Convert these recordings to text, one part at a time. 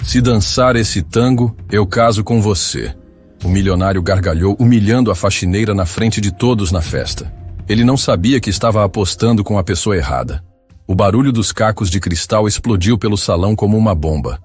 Se dançar esse tango, eu caso com você. O milionário gargalhou, humilhando a faxineira na frente de todos na festa. Ele não sabia que estava apostando com a pessoa errada. O barulho dos cacos de cristal explodiu pelo salão como uma bomba.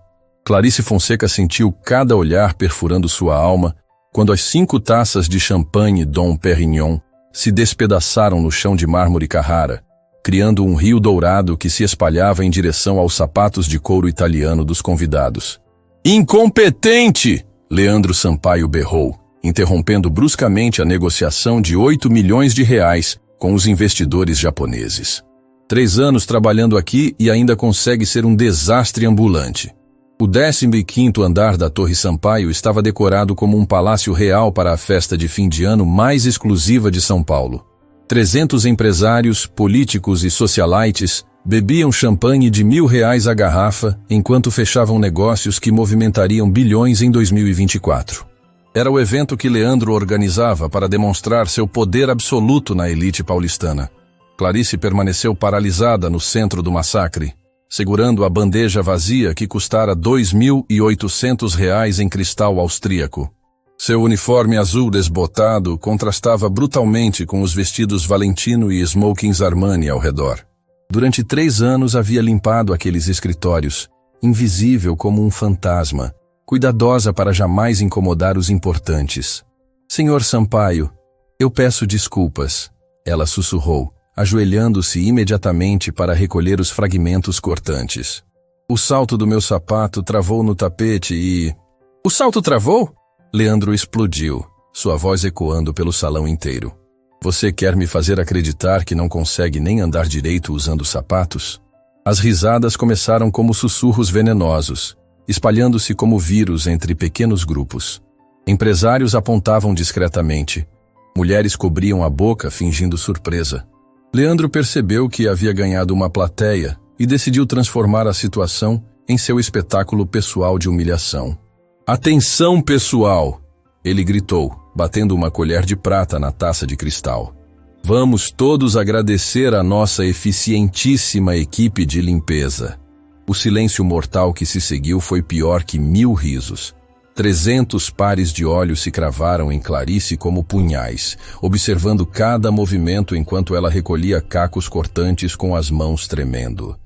Clarice Fonseca sentiu cada olhar perfurando sua alma quando as 5 taças de champanhe Dom Perignon se despedaçaram no chão de mármore Carrara, criando um rio dourado que se espalhava em direção aos sapatos de couro italiano dos convidados. Incompetente! Leandro Sampaio berrou, interrompendo bruscamente a negociação de 8 milhões de reais com os investidores japoneses. 3 anos trabalhando aqui e ainda consegue ser um desastre ambulante. O 15º andar da Torre Sampaio estava decorado como um palácio real para a festa de fim de ano mais exclusiva de São Paulo. 300 empresários, políticos e socialites bebiam champanhe de R$ 1.000 a garrafa enquanto fechavam negócios que movimentariam bilhões em 2024. Era o evento que Leandro organizava para demonstrar seu poder absoluto na elite paulistana. Clarice permaneceu paralisada no centro do massacre, segurando a bandeja vazia que custara R$ 2.800 em cristal austríaco. Seu uniforme azul desbotado contrastava brutalmente com os vestidos Valentino e smokings Armani ao redor. Durante 3 anos havia limpado aqueles escritórios, invisível como um fantasma, cuidadosa para jamais incomodar os importantes. Senhor Sampaio, eu peço desculpas, ela sussurrou, ajoelhando-se imediatamente para recolher os fragmentos cortantes. O salto do meu sapato travou no tapete e... O salto travou? Leandro explodiu, sua voz ecoando pelo salão inteiro. Você quer me fazer acreditar que não consegue nem andar direito usando sapatos? As risadas começaram como sussurros venenosos, espalhando-se como vírus entre pequenos grupos. Empresários apontavam discretamente. Mulheres cobriam a boca fingindo surpresa. Leandro percebeu que havia ganhado uma plateia e decidiu transformar a situação em seu espetáculo pessoal de humilhação. Atenção, pessoal! Ele gritou, batendo uma colher de prata na taça de cristal. Vamos todos agradecer a nossa eficientíssima equipe de limpeza. O silêncio mortal que se seguiu foi pior que 1000 risos. 300 pares de olhos se cravaram em Clarice como punhais, observando cada movimento enquanto ela recolhia cacos cortantes com as mãos tremendo.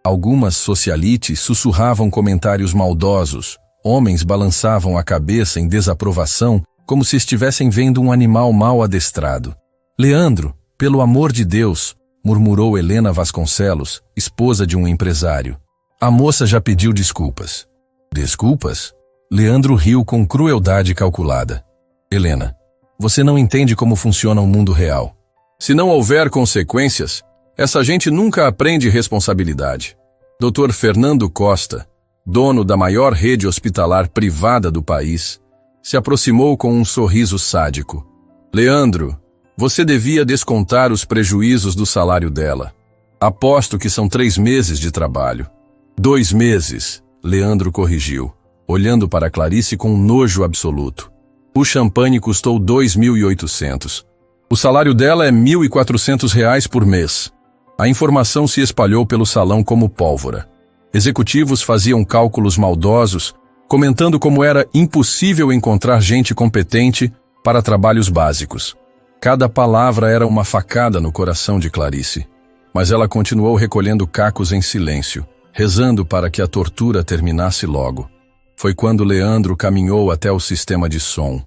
Algumas socialites sussurravam comentários maldosos. Homens balançavam a cabeça em desaprovação, como se estivessem vendo um animal mal adestrado. Leandro, pelo amor de Deus, murmurou Helena Vasconcelos, esposa de um empresário. A moça já pediu desculpas. Desculpas? Leandro riu com crueldade calculada. Helena, você não entende como funciona o mundo real. Se não houver consequências, essa gente nunca aprende responsabilidade. Dr. Fernando Costa, dono da maior rede hospitalar privada do país, se aproximou com um sorriso sádico. Leandro, você devia descontar os prejuízos do salário dela. Aposto que são 3 meses de trabalho. 2 meses, Leandro corrigiu, olhando para Clarice com nojo absoluto. O champanhe custou 2.800. O salário dela é R$ 1.400 por mês. A informação se espalhou pelo salão como pólvora. Executivos faziam cálculos maldosos, comentando como era impossível encontrar gente competente para trabalhos básicos. Cada palavra era uma facada no coração de Clarice, mas ela continuou recolhendo cacos em silêncio, rezando para que a tortura terminasse logo. Foi quando Leandro caminhou até o sistema de som.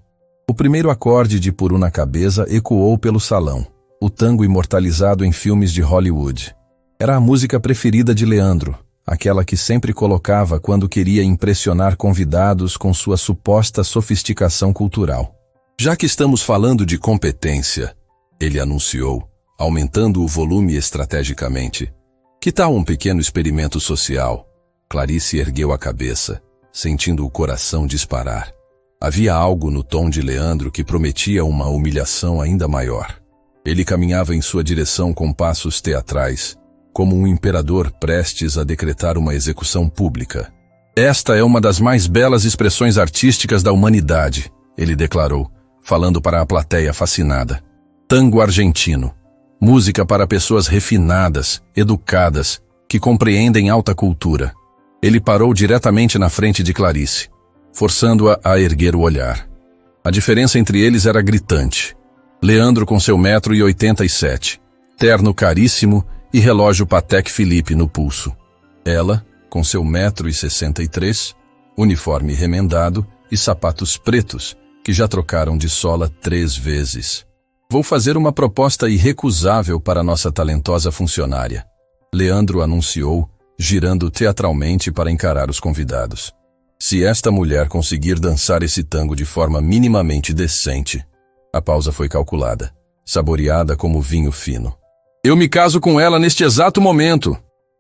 O primeiro acorde de Por Una Cabeça ecoou pelo salão, o tango imortalizado em filmes de Hollywood. Era a música preferida de Leandro, aquela que sempre colocava quando queria impressionar convidados com sua suposta sofisticação cultural. Já que estamos falando de competência, ele anunciou, aumentando o volume estrategicamente. Que tal um pequeno experimento social? Clarice ergueu a cabeça, sentindo o coração disparar. Havia algo no tom de Leandro que prometia uma humilhação ainda maior. Ele caminhava em sua direção com passos teatrais, como um imperador prestes a decretar uma execução pública. Esta é uma das mais belas expressões artísticas da humanidade, ele declarou, falando para a plateia fascinada. Tango argentino. Música para pessoas refinadas, educadas, que compreendem alta cultura. Ele parou diretamente na frente de Clarice, forçando-a a erguer o olhar. A diferença entre eles era gritante. Leandro com seu 1,87 m, terno caríssimo e relógio Patek Philippe no pulso. Ela, com seu 1,63 m, uniforme remendado e sapatos pretos, que já trocaram de sola 3 vezes. Vou fazer uma proposta irrecusável para nossa talentosa funcionária, Leandro anunciou, girando teatralmente para encarar os convidados. Se esta mulher conseguir dançar esse tango de forma minimamente decente... A pausa foi calculada, saboreada como vinho fino. Eu me caso com ela neste exato momento.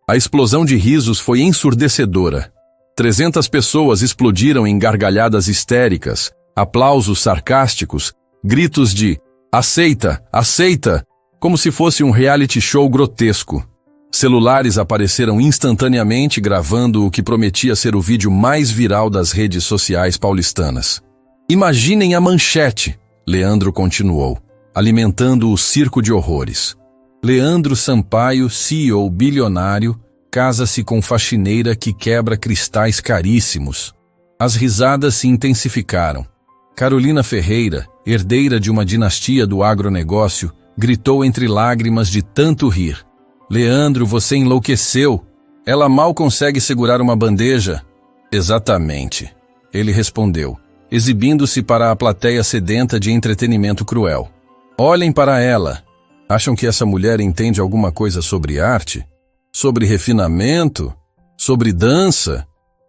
A explosão de risos foi ensurdecedora. 300 pessoas explodiram em gargalhadas histéricas, aplausos sarcásticos, gritos de "Aceita, aceita", como se fosse um reality show grotesco. Celulares apareceram instantaneamente gravando o que prometia ser o vídeo mais viral das redes sociais paulistanas. Imaginem a manchete, Leandro continuou, alimentando o circo de horrores. Leandro Sampaio, CEO bilionário, casa-se com faxineira que quebra cristais caríssimos. As risadas se intensificaram. Carolina Ferreira, herdeira de uma dinastia do agronegócio, gritou entre lágrimas de tanto rir. Leandro, você enlouqueceu. Ela mal consegue segurar uma bandeja. Exatamente, ele respondeu, exibindo-se para a plateia sedenta de entretenimento cruel. Olhem para ela. Acham que essa mulher entende alguma coisa sobre arte? Sobre refinamento? Sobre dança?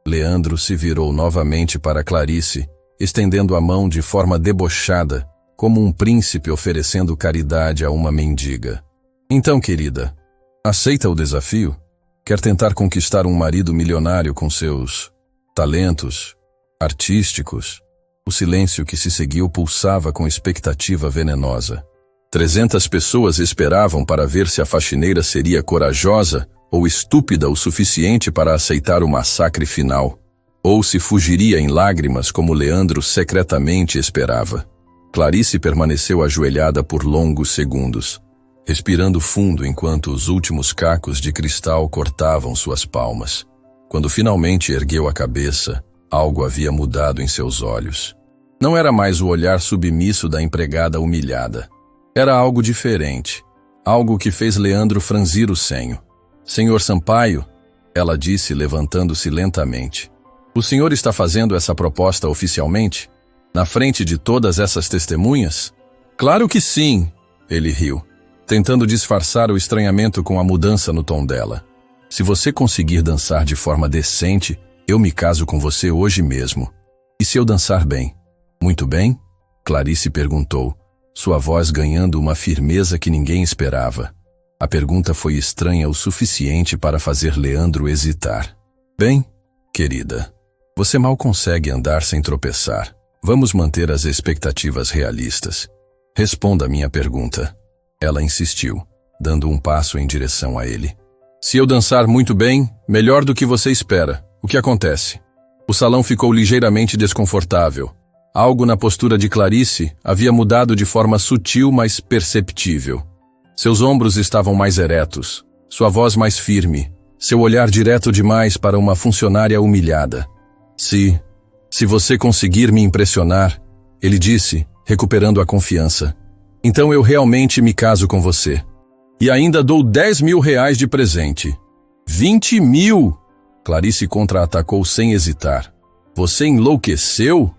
Leandro se virou novamente para Clarice, estendendo a mão de forma debochada, como um príncipe oferecendo caridade a uma mendiga. Então, querida, aceita o desafio? Quer tentar conquistar um marido milionário com seus talentos artísticos? O silêncio que se seguiu pulsava com expectativa venenosa. 300 pessoas esperavam para ver se a faxineira seria corajosa ou estúpida o suficiente para aceitar o massacre final, ou se fugiria em lágrimas como Leandro secretamente esperava. Clarice permaneceu ajoelhada por longos segundos, respirando fundo enquanto os últimos cacos de cristal cortavam suas palmas. Quando finalmente ergueu a cabeça, algo havia mudado em seus olhos. Não era mais o olhar submisso da empregada humilhada. Era algo diferente, algo que fez Leandro franzir o senho. Senhor Sampaio, ela disse levantando-se lentamente. O senhor está fazendo essa proposta oficialmente? Na frente de todas essas testemunhas? Claro que sim, ele riu, tentando disfarçar o estranhamento com a mudança no tom dela. Se você conseguir dançar de forma decente, eu me caso com você hoje mesmo. E se eu dançar bem? Muito bem? Clarice perguntou, sua voz ganhando uma firmeza que ninguém esperava. A pergunta foi estranha o suficiente para fazer Leandro hesitar. Bem, querida, você mal consegue andar sem tropeçar. Vamos manter as expectativas realistas. Responda a minha pergunta. Ela insistiu, dando um passo em direção a ele. Se eu dançar muito bem, melhor do que você espera, o que acontece? O salão ficou ligeiramente desconfortável. Algo na postura de Clarice havia mudado de forma sutil, mas perceptível. Seus ombros estavam mais eretos, sua voz mais firme, seu olhar direto demais para uma funcionária humilhada. Se você conseguir me impressionar, ele disse, recuperando a confiança, então eu realmente me caso com você. E ainda dou 10 mil reais de presente. 20 mil! Clarice contra-atacou sem hesitar. Você enlouqueceu?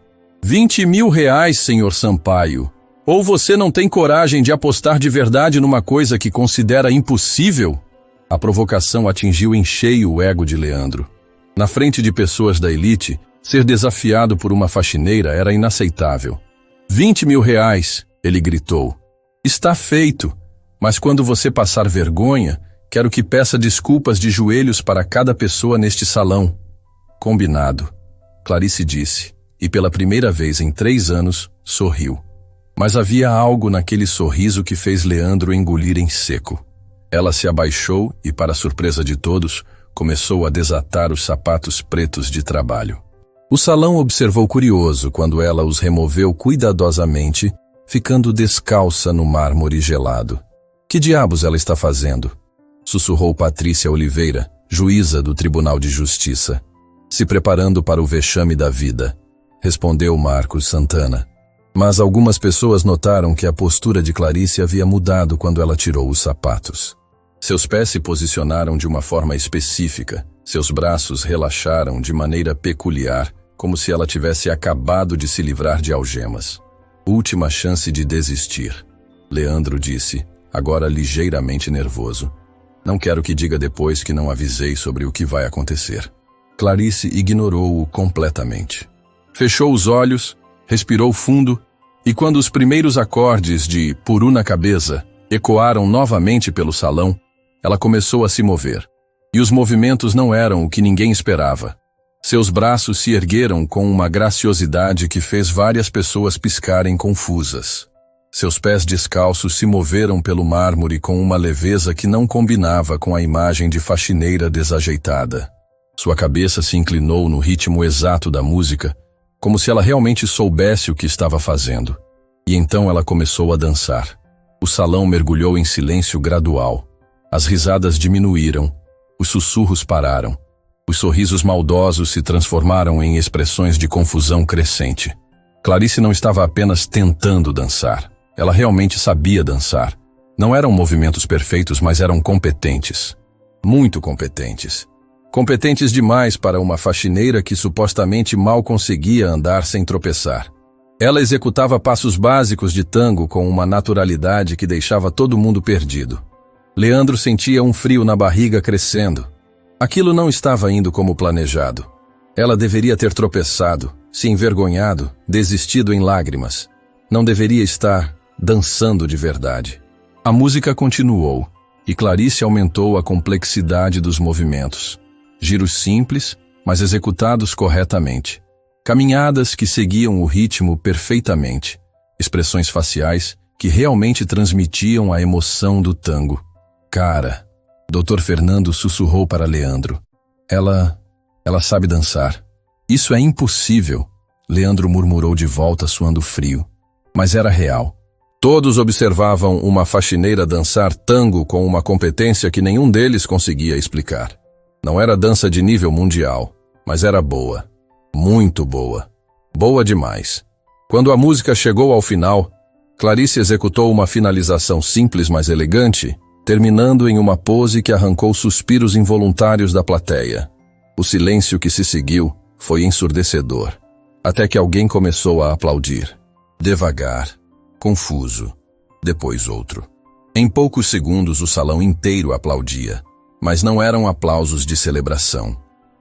20 mil reais, senhor Sampaio. Ou você não tem coragem de apostar de verdade numa coisa que considera impossível? A provocação atingiu em cheio o ego de Leandro. Na frente de pessoas da elite, ser desafiado por uma faxineira era inaceitável. 20 mil reais, ele gritou. Está feito, mas quando você passar vergonha, quero que peça desculpas de joelhos para cada pessoa neste salão. Combinado, Clarice disse, e pela primeira vez em 3 anos, sorriu. Mas havia algo naquele sorriso que fez Leandro engolir em seco. Ela se abaixou e, para surpresa de todos, começou a desatar os sapatos pretos de trabalho. O salão observou curioso quando ela os removeu cuidadosamente, ficando descalça no mármore gelado. Que diabos ela está fazendo? Sussurrou Patrícia Oliveira, juíza do Tribunal de Justiça, se preparando para o vexame da vida, respondeu Marcos Santana. Mas algumas pessoas notaram que a postura de Clarice havia mudado quando ela tirou os sapatos. Seus pés se posicionaram de uma forma específica, seus braços relaxaram de maneira peculiar, como se ela tivesse acabado de se livrar de algemas. Última chance de desistir, Leandro disse, agora ligeiramente nervoso. Não quero que diga depois que não avisei sobre o que vai acontecer. Clarice ignorou-o completamente. Fechou os olhos, respirou fundo, e quando os primeiros acordes de Por Una Cabeça ecoaram novamente pelo salão, ela começou a se mover. E os movimentos não eram o que ninguém esperava. Seus braços se ergueram com uma graciosidade que fez várias pessoas piscarem confusas. Seus pés descalços se moveram pelo mármore com uma leveza que não combinava com a imagem de faxineira desajeitada. Sua cabeça se inclinou no ritmo exato da música, como se ela realmente soubesse o que estava fazendo. E então ela começou a dançar. O salão mergulhou em silêncio gradual. As risadas diminuíram, os sussurros pararam. Os sorrisos maldosos se transformaram em expressões de confusão crescente. Clarice não estava apenas tentando dançar. Ela realmente sabia dançar. Não eram movimentos perfeitos, mas eram competentes. Muito competentes. Competentes demais para uma faxineira que supostamente mal conseguia andar sem tropeçar. Ela executava passos básicos de tango com uma naturalidade que deixava todo mundo perdido. Leandro sentia um frio na barriga crescendo. Aquilo não estava indo como planejado. Ela deveria ter tropeçado, se envergonhado, desistido em lágrimas. Não deveria estar dançando de verdade. A música continuou, e Clarice aumentou a complexidade dos movimentos. Giros simples, mas executados corretamente. Caminhadas que seguiam o ritmo perfeitamente. Expressões faciais que realmente transmitiam a emoção do tango. Cara, Dr. Fernando sussurrou para Leandro. Ela sabe dançar. Isso é impossível, Leandro murmurou de volta suando frio. Mas era real. Todos observavam uma faxineira dançar tango com uma competência que nenhum deles conseguia explicar. Não era dança de nível mundial, mas era boa. Muito boa. Boa demais. Quando a música chegou ao final, Clarice executou uma finalização simples, mas elegante, terminando em uma pose que arrancou suspiros involuntários da plateia. O silêncio que se seguiu foi ensurdecedor, até que alguém começou a aplaudir. Devagar, confuso, depois outro. Em poucos segundos o salão inteiro aplaudia. Mas não eram aplausos de celebração.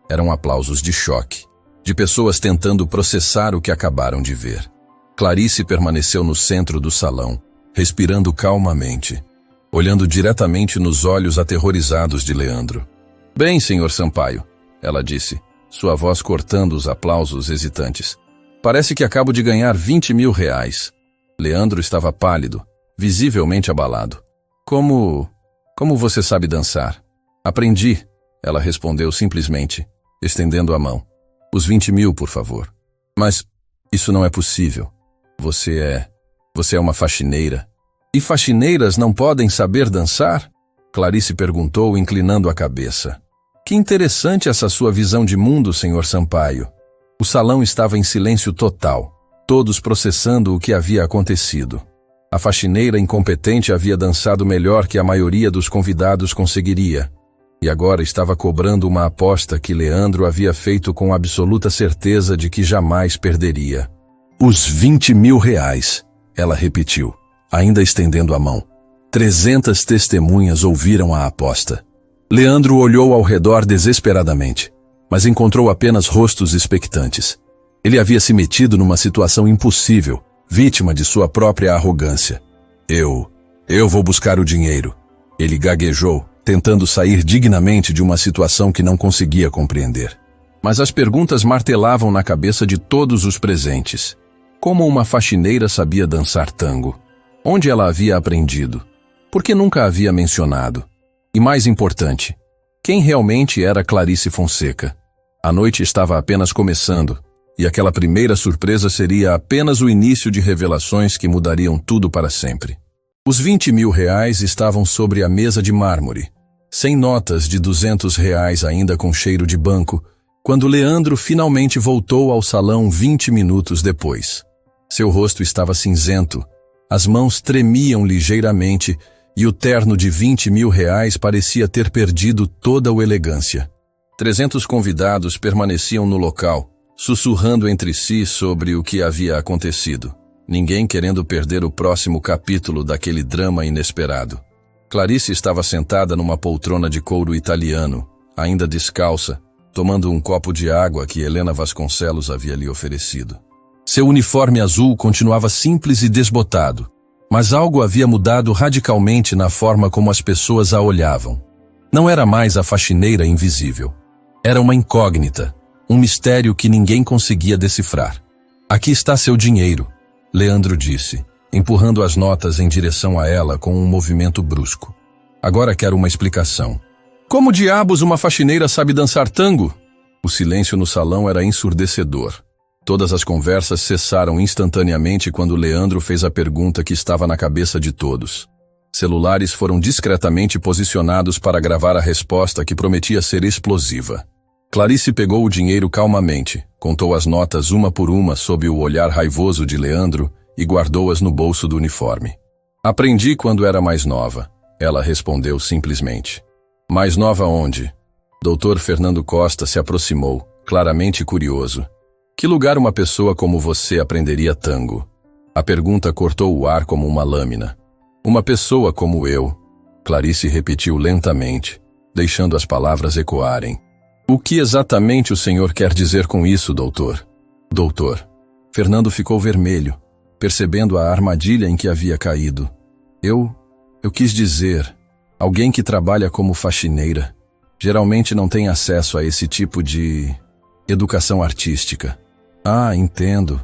Eram aplausos de choque, de pessoas tentando processar o que acabaram de ver. Clarice permaneceu no centro do salão, respirando calmamente, olhando diretamente nos olhos aterrorizados de Leandro. Bem, Sr. Sampaio, ela disse, sua voz cortando os aplausos hesitantes. Parece que acabo de ganhar R$20.000. Leandro estava pálido, visivelmente abalado. Como você sabe dançar? Aprendi, ela respondeu simplesmente, estendendo a mão. Os 20.000, por favor. Mas isso não é possível. Você é uma faxineira. E faxineiras não podem saber dançar? Clarice perguntou, inclinando a cabeça. Que interessante essa sua visão de mundo, Sr. Sampaio. O salão estava em silêncio total, todos processando o que havia acontecido. A faxineira incompetente havia dançado melhor que a maioria dos convidados conseguiria. E agora estava cobrando uma aposta que Leandro havia feito com absoluta certeza de que jamais perderia. Os R$20.000, ela repetiu, ainda estendendo a mão. 300 testemunhas ouviram a aposta. Leandro olhou ao redor desesperadamente, mas encontrou apenas rostos expectantes. Ele havia se metido numa situação impossível, vítima de sua própria arrogância. Eu vou buscar o dinheiro. Ele gaguejou, tentando sair dignamente de uma situação que não conseguia compreender. Mas as perguntas martelavam na cabeça de todos os presentes. Como uma faxineira sabia dançar tango? Onde ela havia aprendido? Por que nunca havia mencionado? E mais importante, quem realmente era Clarice Fonseca? A noite estava apenas começando, e aquela primeira surpresa seria apenas o início de revelações que mudariam tudo para sempre. Os R$20.000 estavam sobre a mesa de mármore. sem notas de R$ 200 ainda com cheiro de banco, quando Leandro finalmente voltou ao salão 20 minutos depois. Seu rosto estava cinzento, as mãos tremiam ligeiramente e o terno de R$ 20.000 parecia ter perdido toda a elegância. 300 convidados permaneciam no local, sussurrando entre si sobre o que havia acontecido, ninguém querendo perder o próximo capítulo daquele drama inesperado. Clarice estava sentada numa poltrona de couro italiano, ainda descalça, tomando um copo de água que Helena Vasconcelos havia lhe oferecido. Seu uniforme azul continuava simples e desbotado, mas algo havia mudado radicalmente na forma como as pessoas a olhavam. Não era mais a faxineira invisível. Era uma incógnita, um mistério que ninguém conseguia decifrar. "Aqui está seu dinheiro", Leandro disse, empurrando as notas em direção a ela com um movimento brusco. "Agora quero uma explicação. Como diabos uma faxineira sabe dançar tango?" O silêncio no salão era ensurdecedor. Todas as conversas cessaram instantaneamente quando Leandro fez a pergunta que estava na cabeça de todos. Celulares foram discretamente posicionados para gravar a resposta que prometia ser explosiva. Clarice pegou o dinheiro calmamente, contou as notas uma por uma sob o olhar raivoso de Leandro e guardou-as no bolso do uniforme. "Aprendi quando era mais nova", ela respondeu simplesmente. "Mais nova onde?" Dr. Fernando Costa se aproximou, claramente curioso. "Que lugar uma pessoa como você aprenderia tango?" A pergunta cortou o ar como uma lâmina. "Uma pessoa como eu", Clarice repetiu lentamente, deixando as palavras ecoarem. "O que exatamente o senhor quer dizer com isso, doutor?" "Doutor." Fernando ficou vermelho, percebendo a armadilha em que havia caído. Eu quis dizer, alguém que trabalha como faxineira geralmente não tem acesso a esse tipo de educação artística." "Ah, entendo."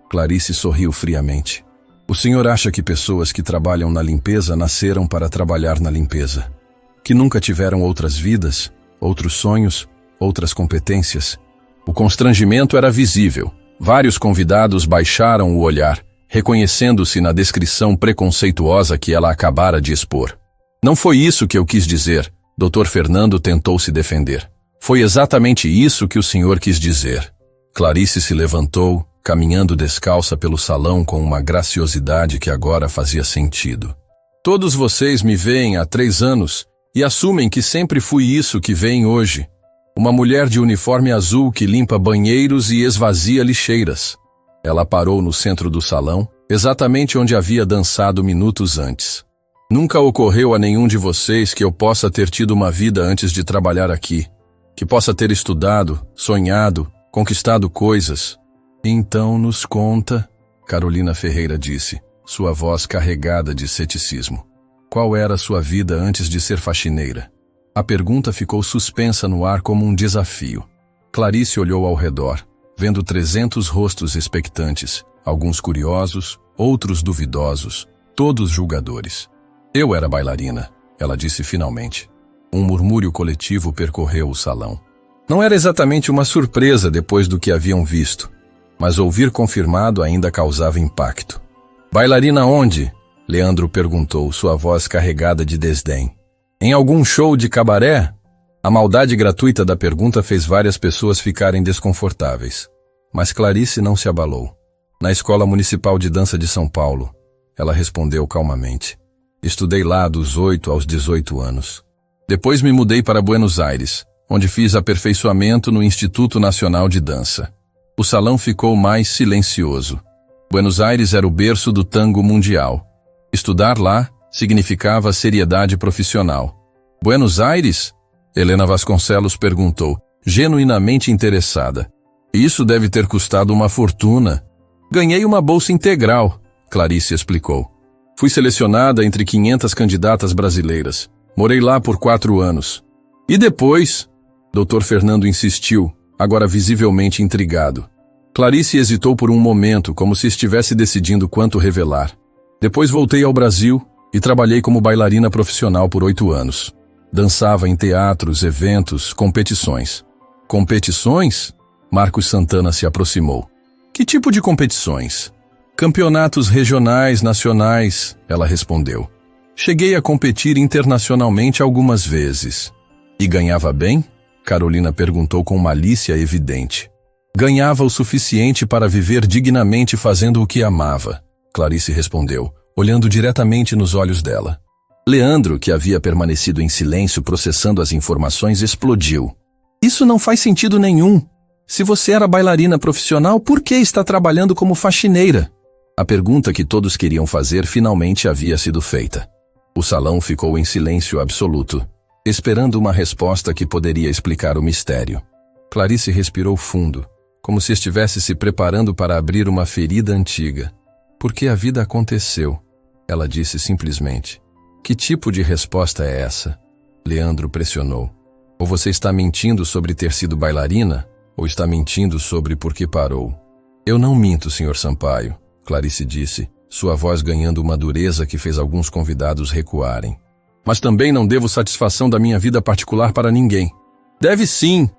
Clarice sorriu friamente. "O senhor acha que pessoas que trabalham na limpeza nasceram para trabalhar na limpeza? Que nunca tiveram outras vidas, outros sonhos, outras competências?" O constrangimento era visível. Vários convidados baixaram o olhar, reconhecendo-se na descrição preconceituosa que ela acabara de expor. "Não foi isso que eu quis dizer", Dr. Fernando tentou se defender. "Foi exatamente isso que o senhor quis dizer." Clarice se levantou, caminhando descalça pelo salão com uma graciosidade que agora fazia sentido. "Todos vocês me veem há 3 anos e assumem que sempre fui isso que veem hoje. Uma mulher de uniforme azul que limpa banheiros e esvazia lixeiras." Ela parou no centro do salão, exatamente onde havia dançado minutos antes. "Nunca ocorreu a nenhum de vocês que eu possa ter tido uma vida antes de trabalhar aqui, que possa ter estudado, sonhado, conquistado coisas." "Então nos conta", Carolina Ferreira disse, sua voz carregada de ceticismo. "Qual era a sua vida antes de ser faxineira?" A pergunta ficou suspensa no ar como um desafio. Clarice olhou ao redor, vendo 300 rostos expectantes, alguns curiosos, outros duvidosos, todos julgadores. "Eu era bailarina", ela disse finalmente. Um murmúrio coletivo percorreu o salão. Não era exatamente uma surpresa depois do que haviam visto, mas ouvir confirmado ainda causava impacto. "Bailarina onde?" Leandro perguntou, sua voz carregada de desdém. "Em algum show de cabaré?" A maldade gratuita da pergunta fez várias pessoas ficarem desconfortáveis. Mas Clarice não se abalou. "Na Escola Municipal de Dança de São Paulo", ela respondeu calmamente. "Estudei lá dos 8 aos 18 anos. Depois me mudei para Buenos Aires, onde fiz aperfeiçoamento no Instituto Nacional de Dança." O salão ficou mais silencioso. Buenos Aires era o berço do tango mundial. Estudar lá significava seriedade profissional. "Buenos Aires?" Helena Vasconcelos perguntou, genuinamente interessada. "Isso deve ter custado uma fortuna." "Ganhei uma bolsa integral", Clarice explicou. "Fui selecionada entre 500 candidatas brasileiras. Morei lá por 4 anos. E depois?" Dr. Fernando insistiu, agora visivelmente intrigado. Clarice hesitou por um momento, como se estivesse decidindo quanto revelar. "Depois voltei ao Brasil e trabalhei como bailarina profissional por 8 anos. Dançava em teatros, eventos, competições." "Competições?" Marcos Santana se aproximou. "Que tipo de competições?" "Campeonatos regionais, nacionais", ela respondeu. Cheguei a competir internacionalmente algumas vezes. E ganhava bem? Carolina perguntou com malícia evidente. Ganhava o suficiente para viver dignamente fazendo o que amava, Clarice respondeu, olhando diretamente nos olhos dela. Leandro, que havia permanecido em silêncio processando as informações, explodiu. Isso não faz sentido nenhum. Se você era bailarina profissional, por que está trabalhando como faxineira? A pergunta que todos queriam fazer finalmente havia sido feita. O salão ficou em silêncio absoluto, esperando uma resposta que poderia explicar o mistério. Clarice respirou fundo, como se estivesse se preparando para abrir uma ferida antiga. Porque a vida aconteceu, ela disse simplesmente. Que tipo de resposta é essa? Leandro pressionou. Ou você está mentindo sobre ter sido bailarina, ou está mentindo sobre por que parou. Eu não minto, Sr. Sampaio, Clarice disse, sua voz ganhando uma dureza que fez alguns convidados recuarem. Mas também não devo satisfação da minha vida particular para ninguém. Deve sim,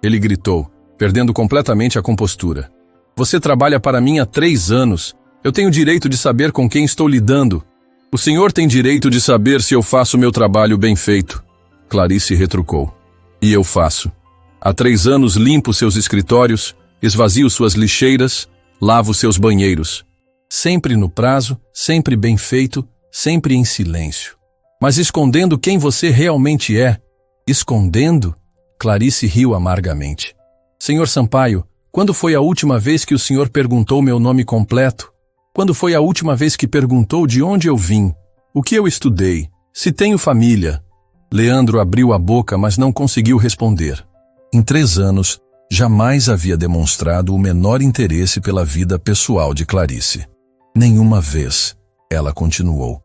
ele gritou, perdendo completamente a compostura. Você trabalha para mim há 3 anos. Eu tenho direito de saber com quem estou lidando. O senhor tem direito de saber se eu faço meu trabalho bem feito. Clarice retrucou. E eu faço. Há 3 anos limpo seus escritórios, esvazio suas lixeiras, lavo seus banheiros. Sempre no prazo, sempre bem feito, sempre em silêncio. Mas escondendo quem você realmente é. Escondendo? Clarice riu amargamente. Senhor Sampaio, quando foi a última vez que o senhor perguntou meu nome completo? Quando foi a última vez que perguntou de onde eu vim? O que eu estudei? Se tenho família? Leandro abriu a boca, mas não conseguiu responder. Em 3 anos, jamais havia demonstrado o menor interesse pela vida pessoal de Clarice. Nenhuma vez, ela continuou.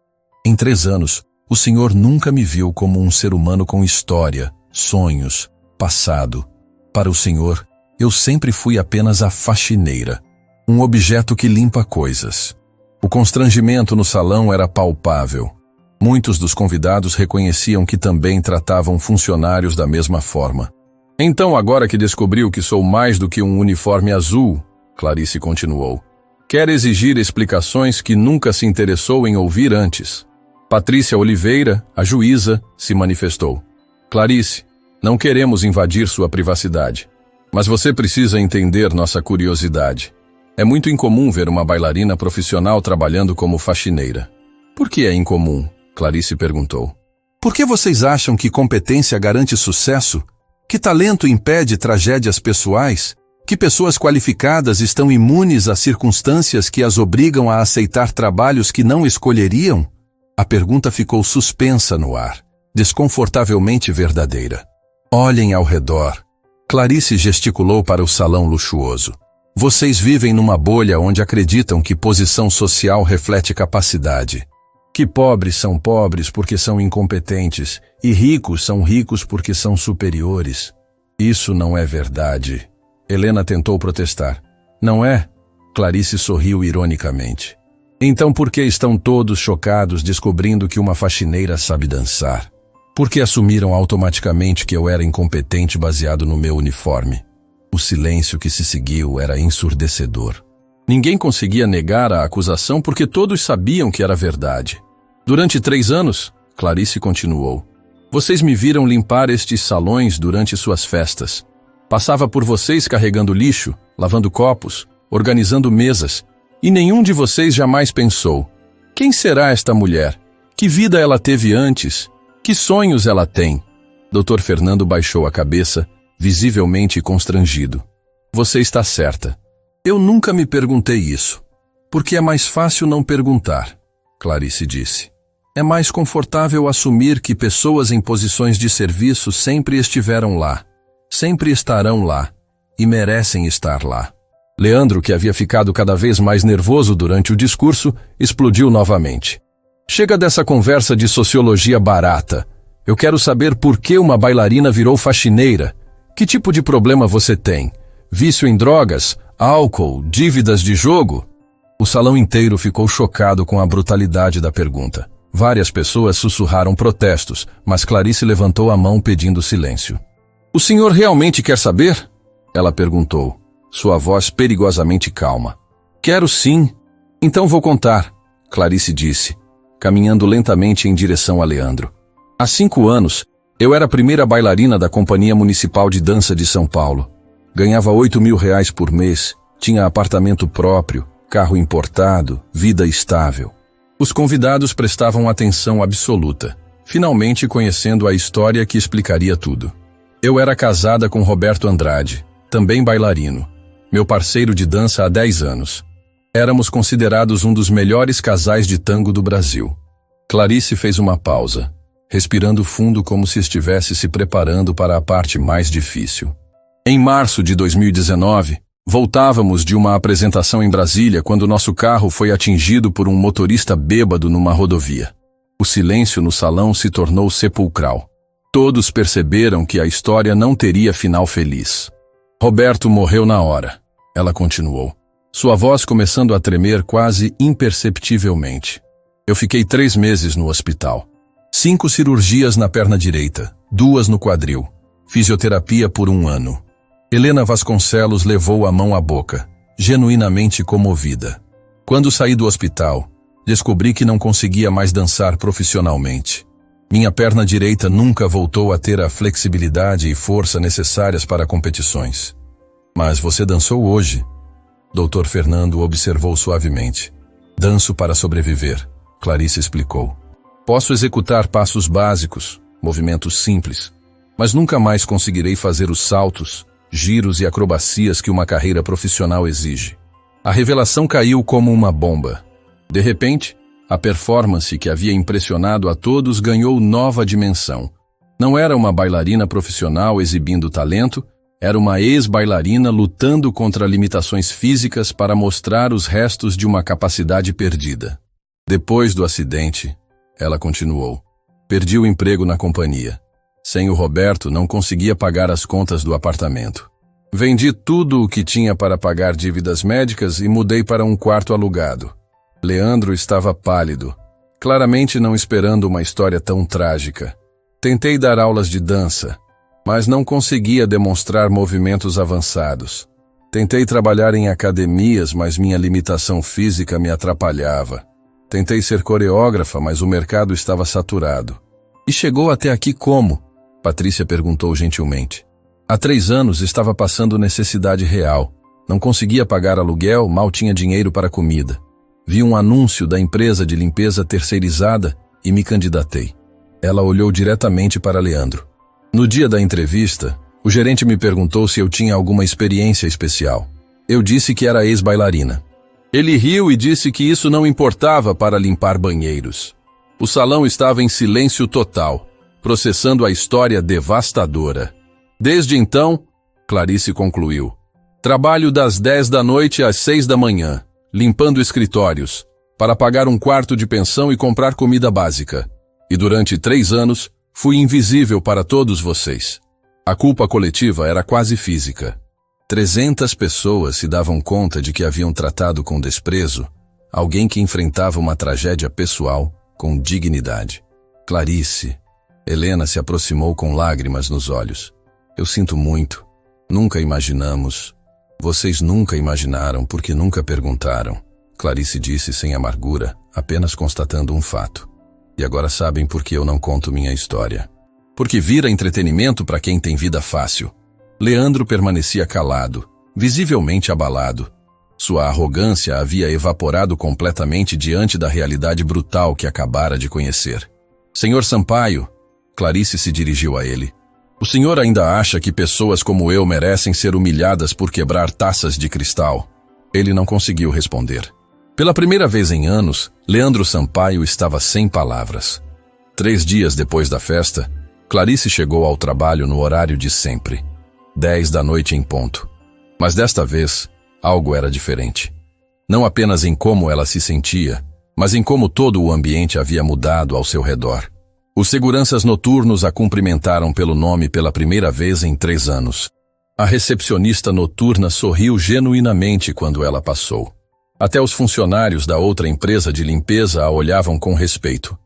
Em 3 anos, o senhor nunca me viu como um ser humano com história, sonhos, passado. Para o senhor, eu sempre fui apenas a faxineira, um objeto que limpa coisas. O constrangimento no salão era palpável. Muitos dos convidados reconheciam que também tratavam funcionários da mesma forma. Então, agora que descobriu que sou mais do que um uniforme azul, Clarice continuou, quer exigir explicações que nunca se interessou em ouvir antes. Patrícia Oliveira, a juíza, se manifestou. Clarice, não queremos invadir sua privacidade, mas você precisa entender nossa curiosidade. É muito incomum ver uma bailarina profissional trabalhando como faxineira. Por que é incomum? Clarice perguntou. Por que vocês acham que competência garante sucesso? Que talento impede tragédias pessoais? Que pessoas qualificadas estão imunes a circunstâncias que as obrigam a aceitar trabalhos que não escolheriam? A pergunta ficou suspensa no ar, desconfortavelmente verdadeira. Olhem ao redor. Clarice gesticulou para o salão luxuoso. Vocês vivem numa bolha onde acreditam que posição social reflete capacidade. Que pobres são pobres porque são incompetentes e ricos são ricos porque são superiores. Isso não é verdade. Helena tentou protestar. Não é? Clarice sorriu ironicamente. Então por que estão todos chocados descobrindo que uma faxineira sabe dançar? Por que assumiram automaticamente que eu era incompetente baseado no meu uniforme? O silêncio que se seguiu era ensurdecedor. Ninguém conseguia negar a acusação porque todos sabiam que era verdade. Durante 3 anos, Clarice continuou, vocês me viram limpar estes salões durante suas festas. Passava por vocês carregando lixo, lavando copos, organizando mesas, e nenhum de vocês jamais pensou, quem será esta mulher? Que vida ela teve antes? Que sonhos ela tem? Dr. Fernando baixou a cabeça, visivelmente constrangido. Você está certa. Eu nunca me perguntei isso. Porque é mais fácil não perguntar, Clarice disse. É mais confortável assumir que pessoas em posições de serviço sempre estiveram lá, sempre estarão lá, e merecem estar lá. Leandro, que havia ficado cada vez mais nervoso durante o discurso, explodiu novamente. Chega dessa conversa de sociologia barata. Eu quero saber por que uma bailarina virou faxineira. Que tipo de problema você tem? Vício em drogas? Álcool? Dívidas de jogo? O salão inteiro ficou chocado com a brutalidade da pergunta. Várias pessoas sussurraram protestos, mas Clarice levantou a mão pedindo silêncio. O senhor realmente quer saber? Ela perguntou, sua voz perigosamente calma. Quero sim. Então vou contar, Clarice disse. caminhando lentamente em direção a Leandro. Há 5 anos, eu era a primeira bailarina da Companhia Municipal de Dança de São Paulo. Ganhava R$ 8.000 por mês, tinha apartamento próprio, carro importado, vida estável. Os convidados prestavam atenção absoluta, finalmente conhecendo a história que explicaria tudo. Eu era casada com Roberto Andrade, também bailarino, meu parceiro de dança há 10 anos. Éramos considerados um dos melhores casais de tango do Brasil. Clarice fez uma pausa, respirando fundo como se estivesse se preparando para a parte mais difícil. Em março de 2019, voltávamos de uma apresentação em Brasília quando nosso carro foi atingido por um motorista bêbado numa rodovia. O silêncio no salão se tornou sepulcral. Todos perceberam que a história não teria final feliz. Roberto morreu na hora, ela continuou, sua voz começando a tremer quase imperceptivelmente. Eu fiquei 3 meses no hospital. 5 cirurgias na perna direita, 2 no quadril. Fisioterapia por 1 ano. Helena Vasconcelos levou a mão à boca, genuinamente comovida. Quando saí do hospital, descobri que não conseguia mais dançar profissionalmente. Minha perna direita nunca voltou a ter a flexibilidade e força necessárias para competições. Mas você dançou hoje? Dr. Fernando observou suavemente. Danço para sobreviver, Clarice explicou. Posso executar passos básicos, movimentos simples, mas nunca mais conseguirei fazer os saltos, giros e acrobacias que uma carreira profissional exige. A revelação caiu como uma bomba. De repente, a performance que havia impressionado a todos ganhou nova dimensão. Não era uma bailarina profissional exibindo talento, era uma ex-bailarina lutando contra limitações físicas para mostrar os restos de uma capacidade perdida. Depois do acidente, ela continuou, perdi o emprego na companhia. Sem o Roberto, não conseguia pagar as contas do apartamento. Vendi tudo o que tinha para pagar dívidas médicas e mudei para um quarto alugado. Leandro estava pálido, claramente não esperando uma história tão trágica. Tentei dar aulas de dança, mas não conseguia demonstrar movimentos avançados. Tentei trabalhar em academias, mas minha limitação física me atrapalhava. Tentei ser coreógrafa, mas o mercado estava saturado. E chegou até aqui como? Patrícia perguntou gentilmente. Há 3 anos estava passando necessidade real. Não conseguia pagar aluguel, mal tinha dinheiro para comida. Vi um anúncio da empresa de limpeza terceirizada e me candidatei. Ela olhou diretamente para Leandro. No dia da entrevista, o gerente me perguntou se eu tinha alguma experiência especial. Eu disse que era ex-bailarina. Ele riu e disse que isso não importava para limpar banheiros. O salão estava em silêncio total, processando a história devastadora. Desde então, Clarice concluiu, trabalho das 10 da noite às 6 da manhã, limpando escritórios, para pagar um quarto de pensão e comprar comida básica. E durante 3 anos, fui invisível para todos vocês. A culpa coletiva era quase física. 300 pessoas se davam conta de que haviam tratado com desprezo alguém que enfrentava uma tragédia pessoal com dignidade. Clarice. Helena se aproximou com lágrimas nos olhos. Eu sinto muito. Nunca imaginamos. Vocês nunca imaginaram porque nunca perguntaram. Clarice disse sem amargura, apenas constatando um fato. E agora sabem por que eu não conto minha história. Porque vira entretenimento para quem tem vida fácil. Leandro permanecia calado, visivelmente abalado. Sua arrogância havia evaporado completamente diante da realidade brutal que acabara de conhecer. Senhor Sampaio, Clarice se dirigiu a ele. O senhor ainda acha que pessoas como eu merecem ser humilhadas por quebrar taças de cristal? Ele não conseguiu responder. Pela primeira vez em anos, Leandro Sampaio estava sem palavras. 3 dias depois da festa, Clarice chegou ao trabalho no horário de sempre, 10 da noite em ponto. Mas desta vez, algo era diferente. Não apenas em como ela se sentia, mas em como todo o ambiente havia mudado ao seu redor. Os seguranças noturnos a cumprimentaram pelo nome pela primeira vez em 3 anos. A recepcionista noturna sorriu genuinamente quando ela passou. Até os funcionários da outra empresa de limpeza a olhavam com respeito.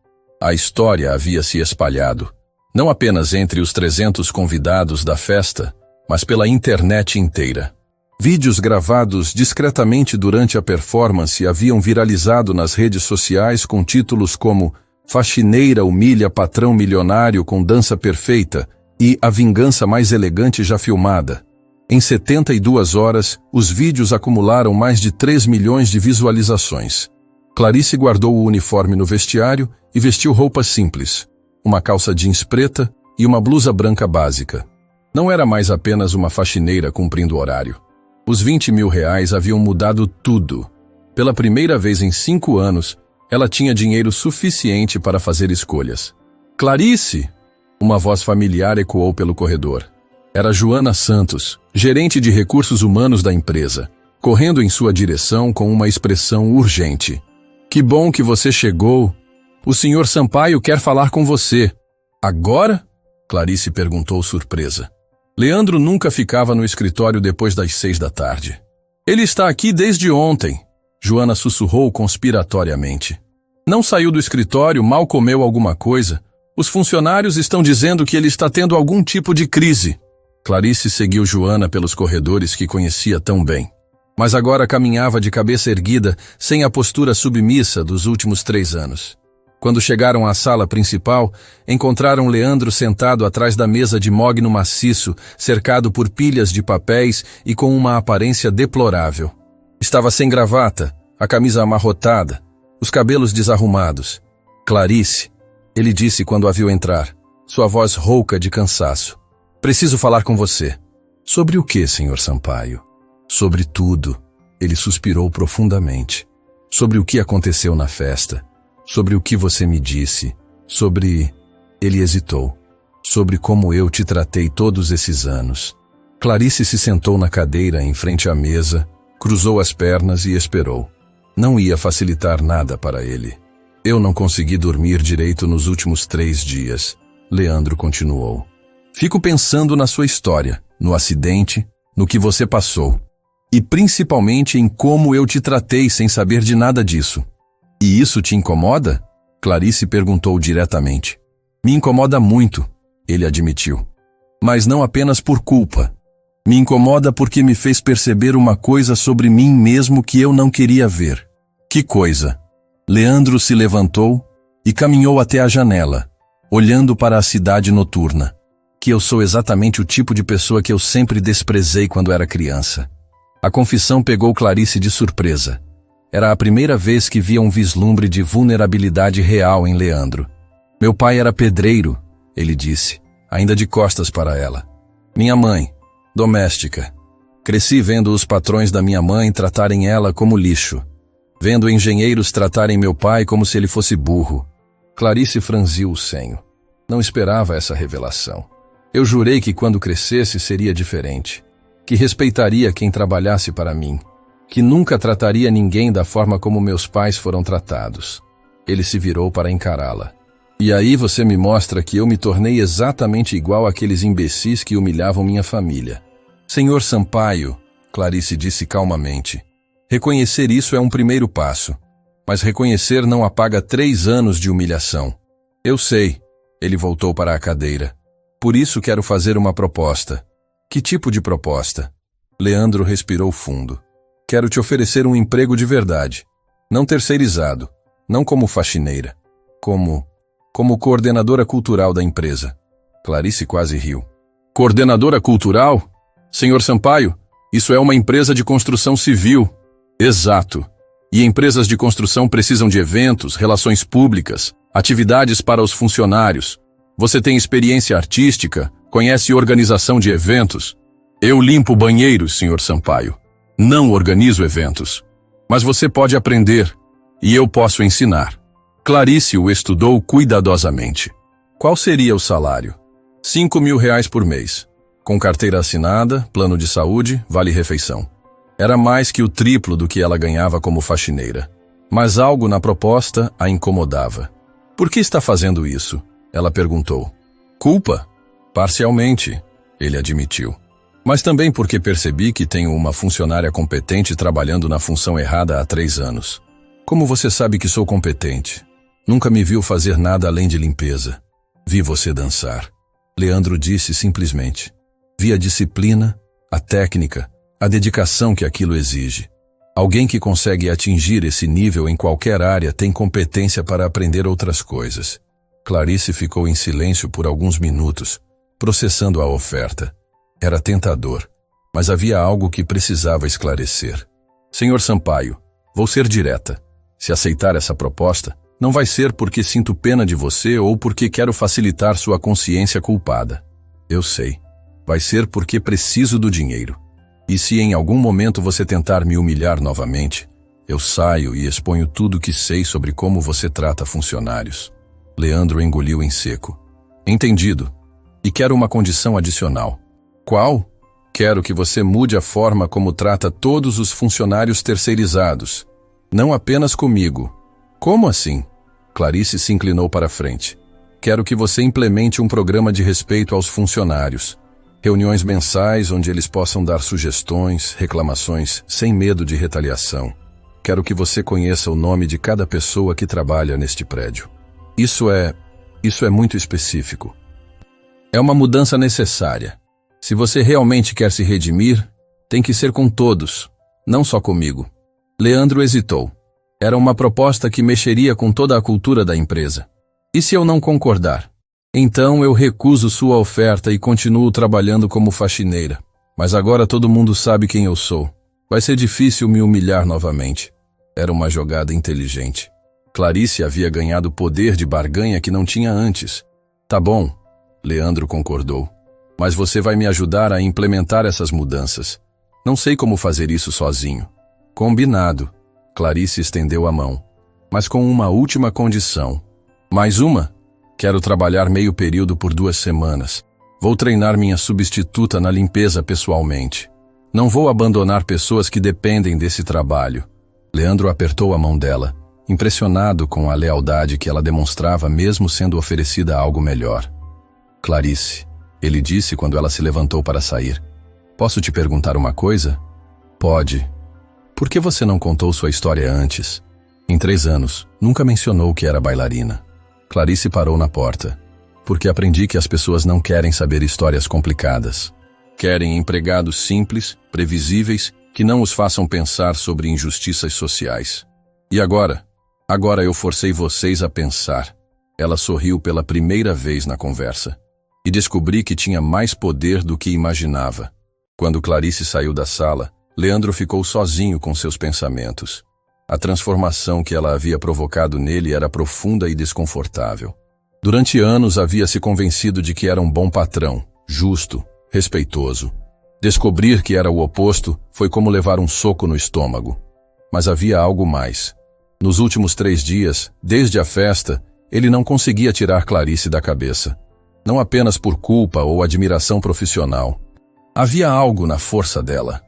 A história havia se espalhado, não apenas entre os 300 convidados da festa, mas pela internet inteira. Vídeos gravados discretamente durante a performance haviam viralizado nas redes sociais com títulos como "Faxineira humilha patrão milionário com dança perfeita" e "A vingança mais elegante já filmada". Em 72 horas, os vídeos acumularam mais de 3 milhões de visualizações. Clarice guardou o uniforme no vestiário e vestiu roupas simples, uma calça jeans preta e uma blusa branca básica. Não era mais apenas uma faxineira cumprindo horário. Os 20 mil reais haviam mudado tudo. Pela primeira vez em 5 anos, ela tinha dinheiro suficiente para fazer escolhas. "Clarice!" Uma voz familiar ecoou pelo corredor. Era Joana Santos, gerente de recursos humanos da empresa, correndo em sua direção com uma expressão urgente. "Que bom que você chegou. O Sr. Sampaio quer falar com você." "Agora?" Clarice perguntou surpresa. Leandro nunca ficava no escritório depois das 6 da tarde. "Ele está aqui desde ontem", Joana sussurrou conspiratoriamente. "Não saiu do escritório, mal comeu alguma coisa. Os funcionários estão dizendo que ele está tendo algum tipo de crise." Clarice seguiu Joana pelos corredores que conhecia tão bem. Mas agora caminhava de cabeça erguida, sem a postura submissa dos últimos 3 anos. Quando chegaram à sala principal, encontraram Leandro sentado atrás da mesa de mogno maciço, cercado por pilhas de papéis e com uma aparência deplorável. Estava sem gravata, a camisa amarrotada, os cabelos desarrumados. "Clarice", ele disse quando a viu entrar, sua voz rouca de cansaço. "Preciso falar com você." "Sobre o que, Sr. Sampaio?" "Sobre tudo." Ele suspirou profundamente. "Sobre o que aconteceu na festa. Sobre o que você me disse. Sobre..." Ele hesitou. "Sobre como eu te tratei todos esses anos." Clarice se sentou na cadeira em frente à mesa, cruzou as pernas e esperou. Não ia facilitar nada para ele. "Eu não consegui dormir direito nos últimos 3 dias. Leandro continuou. "Fico pensando na sua história, no acidente, no que você passou. E principalmente em como eu te tratei sem saber de nada disso." "E isso te incomoda?" Clarice perguntou diretamente. "Me incomoda muito", ele admitiu. "Mas não apenas por culpa. Me incomoda porque me fez perceber uma coisa sobre mim mesmo que eu não queria ver." "Que coisa?" Leandro se levantou e caminhou até a janela, olhando para a cidade noturna. "Que eu sou exatamente o tipo de pessoa que eu sempre desprezei quando era criança." A confissão pegou Clarice de surpresa. Era a primeira vez que via um vislumbre de vulnerabilidade real em Leandro. "Meu pai era pedreiro", ele disse, ainda de costas para ela. "Minha mãe, doméstica. Cresci vendo os patrões da minha mãe tratarem ela como lixo, vendo engenheiros tratarem meu pai como se ele fosse burro." Clarice franziu o senho. Não esperava essa revelação. "Eu jurei que quando crescesse seria diferente, que respeitaria quem trabalhasse para mim, que nunca trataria ninguém da forma como meus pais foram tratados." Ele se virou para encará-la. "E aí você me mostra que eu me tornei exatamente igual àqueles imbecis que humilhavam minha família." "Senhor Sampaio", Clarice disse calmamente, "reconhecer isso é um primeiro passo, mas reconhecer não apaga 3 anos de humilhação." "Eu sei", ele voltou para a cadeira. "Por isso quero fazer uma proposta." "Que tipo de proposta?" Leandro respirou fundo. "Quero te oferecer um emprego de verdade, não terceirizado, não como faxineira, como coordenadora cultural da empresa." Clarice quase riu. "Coordenadora cultural? Senhor Sampaio, isso é uma empresa de construção civil." "Exato. E empresas de construção precisam de eventos, relações públicas, atividades para os funcionários. Você tem experiência artística, conhece organização de eventos." "Eu limpo banheiros, Sr. Sampaio. Não organizo eventos. Mas você pode aprender, e eu posso ensinar." Clarice o estudou cuidadosamente. "Qual seria o salário?" 5 mil reais por mês. Com carteira assinada, plano de saúde, vale-refeição. Era mais que o triplo do que ela ganhava como faxineira. Mas algo na proposta a incomodava. "Por que está fazendo isso?" ela perguntou. "Culpa?" "Parcialmente", ele admitiu. "Mas também porque percebi que tenho uma funcionária competente trabalhando na função errada há 3 anos. Como você sabe que sou competente? Nunca me viu fazer nada além de limpeza. Vi você dançar." Leandro disse simplesmente. "Vi a disciplina, a técnica, A dedicação que aquilo exige. Alguém que consegue atingir esse nível em qualquer área tem competência para aprender outras coisas. Clarice ficou em silêncio por alguns minutos, processando a oferta. Era tentador, mas havia algo que precisava esclarecer. Senhor Sampaio, vou ser direta. Se aceitar essa proposta, não vai ser porque sinto pena de você ou porque quero facilitar sua consciência culpada. Eu sei. Vai ser porque preciso do dinheiro. E se em algum momento você tentar me humilhar novamente, eu saio e exponho tudo o que sei sobre como você trata funcionários. Leandro engoliu em seco. Entendido. E quero uma condição adicional. Qual? Quero que você mude a forma como trata todos os funcionários terceirizados. Não apenas comigo. Como assim? Clarice se inclinou para a frente. Quero que você implemente um programa de respeito aos funcionários. Reuniões mensais onde eles possam dar sugestões, reclamações, sem medo de retaliação. Quero que você conheça o nome de cada pessoa que trabalha neste prédio. Isso é muito específico. É uma mudança necessária. Se você realmente quer se redimir, tem que ser com todos, não só comigo. Leandro hesitou. Era uma proposta que mexeria com toda a cultura da empresa. E se eu não concordar? Então eu recuso sua oferta e continuo trabalhando como faxineira. Mas agora todo mundo sabe quem eu sou. Vai ser difícil me humilhar novamente. Era uma jogada inteligente. Clarice havia ganhado poder de barganha que não tinha antes. Tá bom, Leandro concordou. Mas você vai me ajudar a implementar essas mudanças. Não sei como fazer isso sozinho. Combinado. Clarice estendeu a mão. Mas com uma última condição. Mais uma? Quero trabalhar meio período por 2 semanas. Vou treinar minha substituta na limpeza pessoalmente. Não vou abandonar pessoas que dependem desse trabalho. Leandro apertou a mão dela, impressionado com a lealdade que ela demonstrava mesmo sendo oferecida algo melhor. Clarice, ele disse quando ela se levantou para sair. Posso te perguntar uma coisa? Pode. Por que você não contou sua história antes? Em 3 anos, nunca mencionou que era bailarina. Clarice parou na porta. Porque aprendi que as pessoas não querem saber histórias complicadas. Querem empregados simples, previsíveis, que não os façam pensar sobre injustiças sociais. E agora? Agora eu forcei vocês a pensar. Ela sorriu pela primeira vez na conversa. E descobri que tinha mais poder do que imaginava. Quando Clarice saiu da sala, Leandro ficou sozinho com seus pensamentos. A transformação que ela havia provocado nele era profunda e desconfortável. Durante anos havia se convencido de que era um bom patrão, justo, respeitoso. Descobrir que era o oposto foi como levar um soco no estômago. Mas havia algo mais. Nos últimos 3 dias, desde a festa, ele não conseguia tirar Clarice da cabeça. Não apenas por culpa ou admiração profissional. Havia algo na força dela,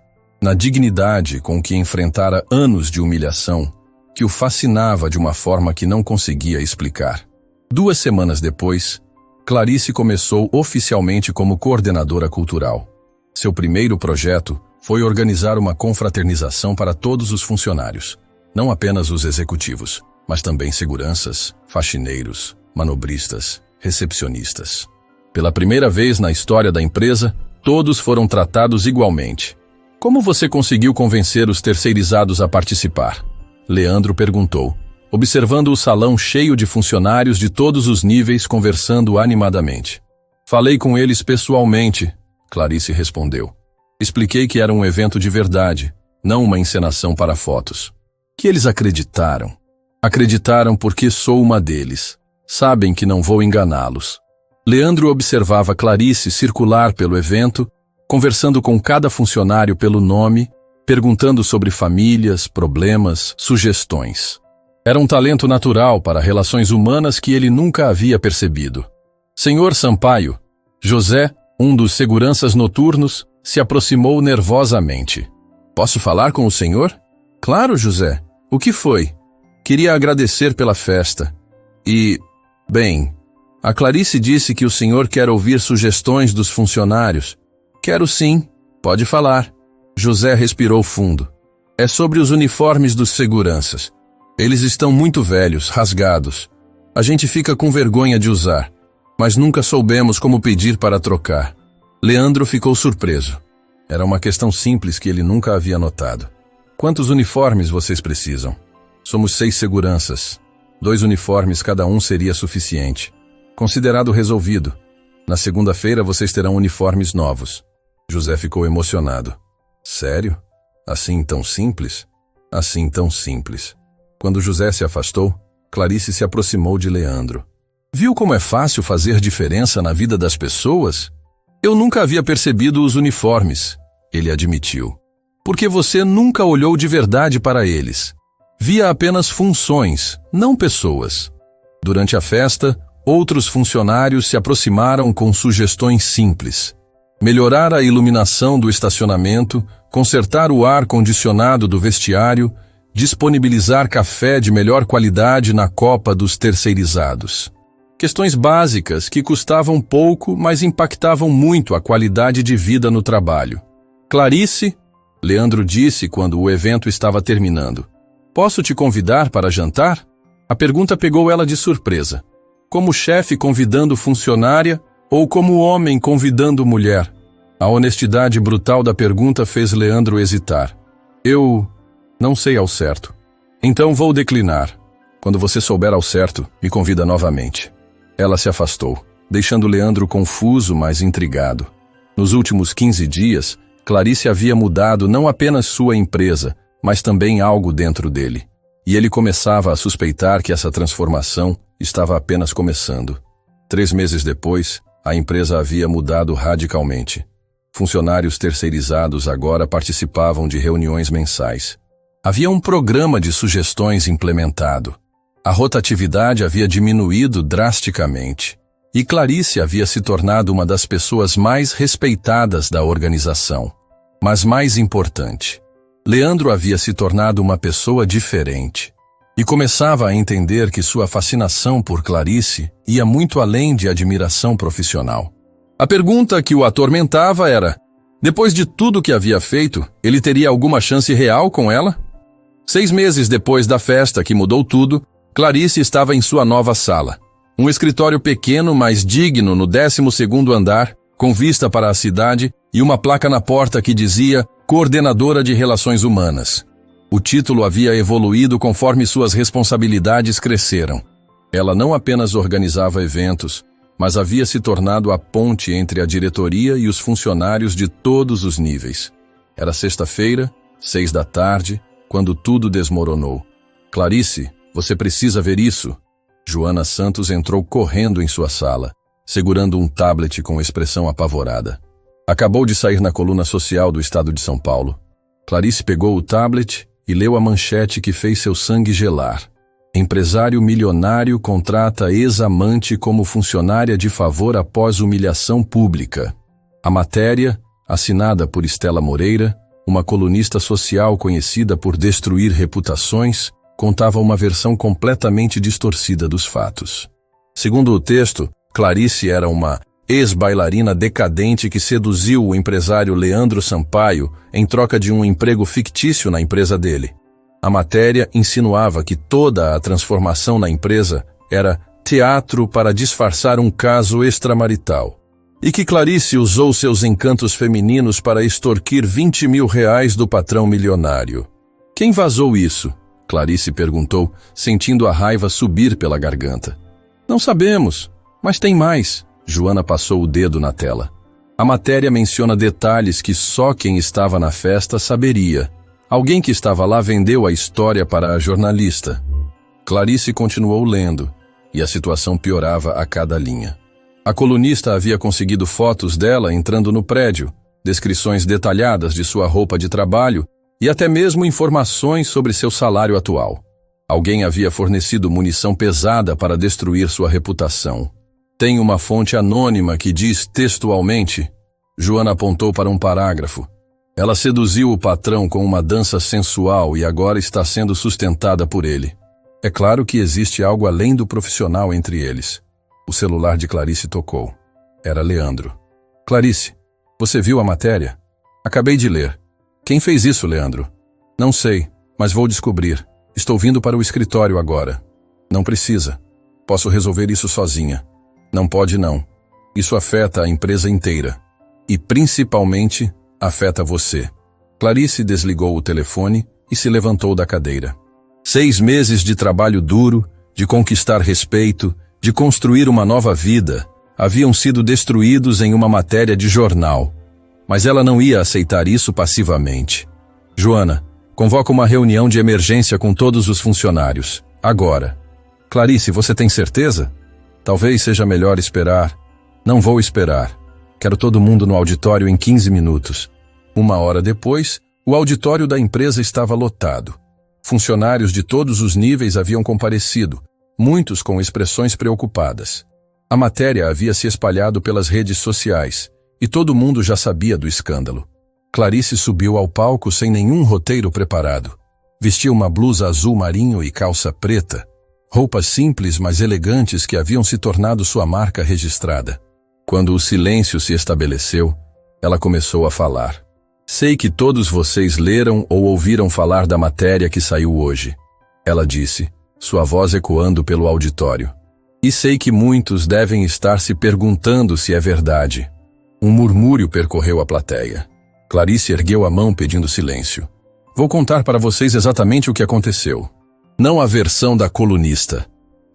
na dignidade com que enfrentara anos de humilhação, que o fascinava de uma forma que não conseguia explicar. 2 semanas depois, Clarice começou oficialmente como coordenadora cultural. Seu primeiro projeto foi organizar uma confraternização para todos os funcionários, não apenas os executivos, mas também seguranças, faxineiros, manobristas, recepcionistas. Pela primeira vez na história da empresa, todos foram tratados igualmente. Como você conseguiu convencer os terceirizados a participar? Leandro perguntou, observando o salão cheio de funcionários de todos os níveis conversando animadamente. Falei com eles pessoalmente, Clarice respondeu. Expliquei que era um evento de verdade, não uma encenação para fotos. Que eles acreditaram. Acreditaram porque sou uma deles. Sabem que não vou enganá-los. Leandro observava Clarice circular pelo evento, conversando com cada funcionário pelo nome, perguntando sobre famílias, problemas, sugestões. Era um talento natural para relações humanas que ele nunca havia percebido. Senhor Sampaio, José, um dos seguranças noturnos, se aproximou nervosamente. Posso falar com o senhor? Claro, José. O que foi? Queria agradecer pela festa. Bem, a Clarice disse que o senhor quer ouvir sugestões dos funcionários. Quero sim, pode falar. José respirou fundo. É sobre os uniformes dos seguranças. Eles estão muito velhos, rasgados. A gente fica com vergonha de usar, mas nunca soubemos como pedir para trocar. Leandro ficou surpreso. Era uma questão simples que ele nunca havia notado. Quantos uniformes vocês precisam? Somos 6 seguranças. 2 uniformes cada um seria suficiente. Considerado resolvido. Na segunda-feira vocês terão uniformes novos. José ficou emocionado. Sério? Assim tão simples? Assim tão simples. Quando José se afastou, Clarice se aproximou de Leandro. Viu como é fácil fazer diferença na vida das pessoas? Eu nunca havia percebido os uniformes, ele admitiu. Porque você nunca olhou de verdade para eles. Via apenas funções, não pessoas. Durante a festa, outros funcionários se aproximaram com sugestões simples. Melhorar a iluminação do estacionamento, consertar o ar-condicionado do vestiário, disponibilizar café de melhor qualidade na copa dos terceirizados. Questões básicas que custavam pouco, mas impactavam muito a qualidade de vida no trabalho. Clarice, Leandro disse quando o evento estava terminando. Posso te convidar para jantar? A pergunta pegou ela de surpresa. Como chefe convidando funcionária ou como homem convidando mulher? A honestidade brutal da pergunta fez Leandro hesitar. Eu não sei ao certo. Então vou declinar. Quando você souber ao certo, me convida novamente. Ela se afastou, deixando Leandro confuso, mas intrigado. Nos últimos 15 dias, Clarice havia mudado não apenas sua empresa, mas também algo dentro dele. E ele começava a suspeitar que essa transformação estava apenas começando. 3 meses depois, a empresa havia mudado radicalmente. Funcionários terceirizados agora participavam de reuniões mensais. Havia um programa de sugestões implementado. A rotatividade havia diminuído drasticamente. E Clarice havia se tornado uma das pessoas mais respeitadas da organização. Mas mais importante, Leandro havia se tornado uma pessoa diferente. E começava a entender que sua fascinação por Clarice ia muito além de admiração profissional. A pergunta que o atormentava era, depois de tudo que havia feito, ele teria alguma chance real com ela? 6 meses depois da festa que mudou tudo, Clarice estava em sua nova sala. Um escritório pequeno, mas digno no 12º andar, com vista para a cidade e uma placa na porta que dizia Coordenadora de Relações Humanas. O título havia evoluído conforme suas responsabilidades cresceram. Ela não apenas organizava eventos, mas havia se tornado a ponte entre a diretoria e os funcionários de todos os níveis. Era sexta-feira, 6 da tarde, quando tudo desmoronou. Clarice, você precisa ver isso. Joana Santos entrou correndo em sua sala, segurando um tablet com expressão apavorada. Acabou de sair na coluna social do estado de São Paulo. Clarice pegou o tablet e leu a manchete que fez seu sangue gelar. Empresário milionário contrata ex-amante como funcionária de favor após humilhação pública. A matéria, assinada por Estela Moreira, uma colunista social conhecida por destruir reputações, contava uma versão completamente distorcida dos fatos. Segundo o texto, Clarice era uma ex-bailarina decadente que seduziu o empresário Leandro Sampaio em troca de um emprego fictício na empresa dele. A matéria insinuava que toda a transformação na empresa era teatro para disfarçar um caso extramarital. E que Clarice usou seus encantos femininos para extorquir R$20 mil do patrão milionário. Quem vazou isso? Clarice perguntou, sentindo a raiva subir pela garganta. Não sabemos, mas tem mais. Joana passou o dedo na tela. A matéria menciona detalhes que só quem estava na festa saberia. Alguém que estava lá vendeu a história para a jornalista. Clarice continuou lendo, e a situação piorava a cada linha. A colunista havia conseguido fotos dela entrando no prédio, descrições detalhadas de sua roupa de trabalho e até mesmo informações sobre seu salário atual. Alguém havia fornecido munição pesada para destruir sua reputação. Tem uma fonte anônima que diz textualmente, Joana apontou para um parágrafo. Ela seduziu o patrão com uma dança sensual e agora está sendo sustentada por ele. É claro que existe algo além do profissional entre eles. O celular de Clarice tocou. Era Leandro. Clarice, você viu a matéria? Acabei de ler. Quem fez isso, Leandro? Não sei, mas vou descobrir. Estou vindo para o escritório agora. Não precisa. Posso resolver isso sozinha. Não pode não. Isso afeta a empresa inteira. E principalmente afeta você. Clarice desligou o telefone e se levantou da cadeira. 6 meses de trabalho duro, de conquistar respeito, de construir uma nova vida, haviam sido destruídos em uma matéria de jornal. Mas ela não ia aceitar isso passivamente. Joana, convoca uma reunião de emergência com todos os funcionários. Agora. Clarice, você tem certeza? Talvez seja melhor esperar. Não vou esperar. Quero todo mundo no auditório em 15 minutos. 1 hora depois, o auditório da empresa estava lotado. Funcionários de todos os níveis haviam comparecido, muitos com expressões preocupadas. A matéria havia se espalhado pelas redes sociais, e todo mundo já sabia do escândalo. Clarice subiu ao palco sem nenhum roteiro preparado. Vestia uma blusa azul marinho e calça preta, roupas simples, mas elegantes que haviam se tornado sua marca registrada. Quando o silêncio se estabeleceu, ela começou a falar. Sei que todos vocês leram ou ouviram falar da matéria que saiu hoje. Ela disse, sua voz ecoando pelo auditório. E sei que muitos devem estar se perguntando se é verdade. Um murmúrio percorreu a plateia. Clarice ergueu a mão pedindo silêncio. Vou contar para vocês exatamente o que aconteceu. Não a versão da colunista.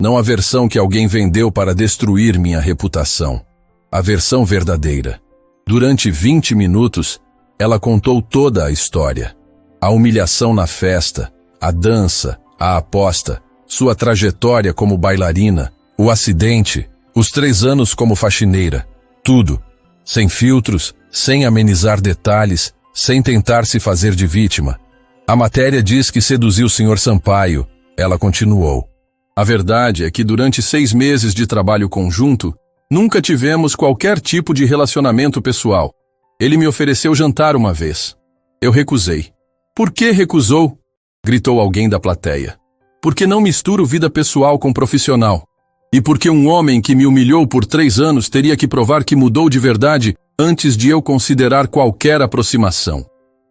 Não a versão que alguém vendeu para destruir minha reputação. A versão verdadeira. Durante 20 minutos, ela contou toda a história. A humilhação na festa, a dança, a aposta, sua trajetória como bailarina, o acidente, os 3 anos como faxineira. Tudo. Sem filtros, sem amenizar detalhes, sem tentar se fazer de vítima. A matéria diz que seduziu o Sr. Sampaio. Ela continuou. A verdade é que durante 6 meses de trabalho conjunto, nunca tivemos qualquer tipo de relacionamento pessoal. Ele me ofereceu jantar uma vez. Eu recusei. Por que recusou? Gritou alguém da plateia. Porque não misturo vida pessoal com profissional. E porque um homem que me humilhou por 3 anos teria que provar que mudou de verdade antes de eu considerar qualquer aproximação.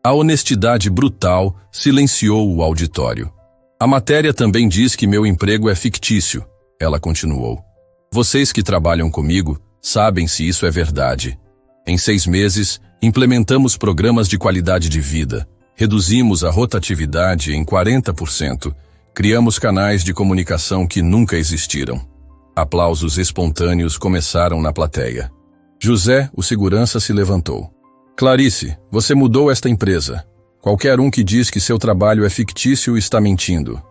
A honestidade brutal silenciou o auditório. A matéria também diz que meu emprego é fictício. Ela continuou. Vocês que trabalham comigo sabem se isso é verdade. Em 6 meses, implementamos programas de qualidade de vida, reduzimos a rotatividade em 40%, criamos canais de comunicação que nunca existiram. Aplausos espontâneos começaram na plateia. José, o segurança, se levantou. Clarice, você mudou esta empresa. Qualquer um que diz que seu trabalho é fictício está mentindo.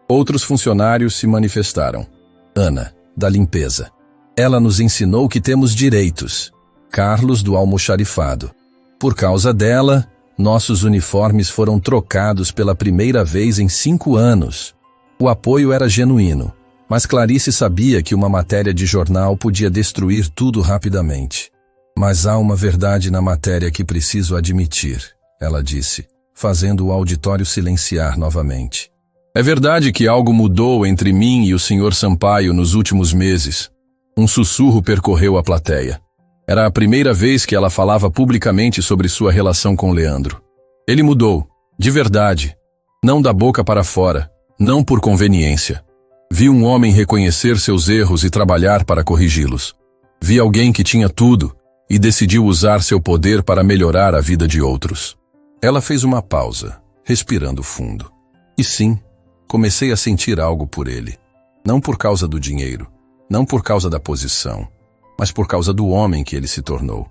Outros funcionários se manifestaram. Ana, da limpeza. Ela nos ensinou que temos direitos. Carlos, do almoxarifado. Por causa dela, nossos uniformes foram trocados pela primeira vez em 5 anos. O apoio era genuíno, mas Clarice sabia que uma matéria de jornal podia destruir tudo rapidamente. Mas há uma verdade na matéria que preciso admitir, ela disse, fazendo o auditório silenciar novamente. É verdade que algo mudou entre mim e o Sr. Sampaio nos últimos meses. Um sussurro percorreu a plateia. Era a primeira vez que ela falava publicamente sobre sua relação com Leandro. Ele mudou, de verdade. Não da boca para fora, não por conveniência. Vi um homem reconhecer seus erros e trabalhar para corrigi-los. Vi alguém que tinha tudo e decidiu usar seu poder para melhorar a vida de outros. Ela fez uma pausa, respirando fundo. E sim, comecei a sentir algo por ele. Não por causa do dinheiro, não por causa da posição, mas por causa do homem que ele se tornou.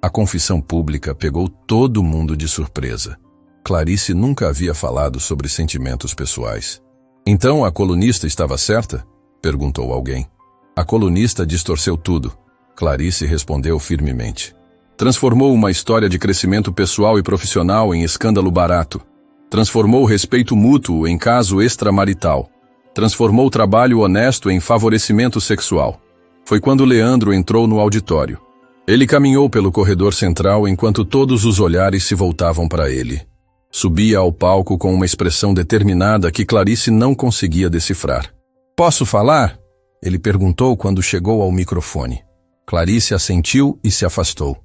A confissão pública pegou todo mundo de surpresa. Clarice nunca havia falado sobre sentimentos pessoais. Então a colunista estava certa? Perguntou alguém. A colunista distorceu tudo. Clarice respondeu firmemente. Transformou uma história de crescimento pessoal e profissional em escândalo barato. Transformou o respeito mútuo em caso extramarital. Transformou o trabalho honesto em favorecimento sexual. Foi quando Leandro entrou no auditório. Ele caminhou pelo corredor central enquanto todos os olhares se voltavam para ele. Subia ao palco com uma expressão determinada que Clarice não conseguia decifrar. Posso falar? Ele perguntou quando chegou ao microfone. Clarice assentiu e se afastou.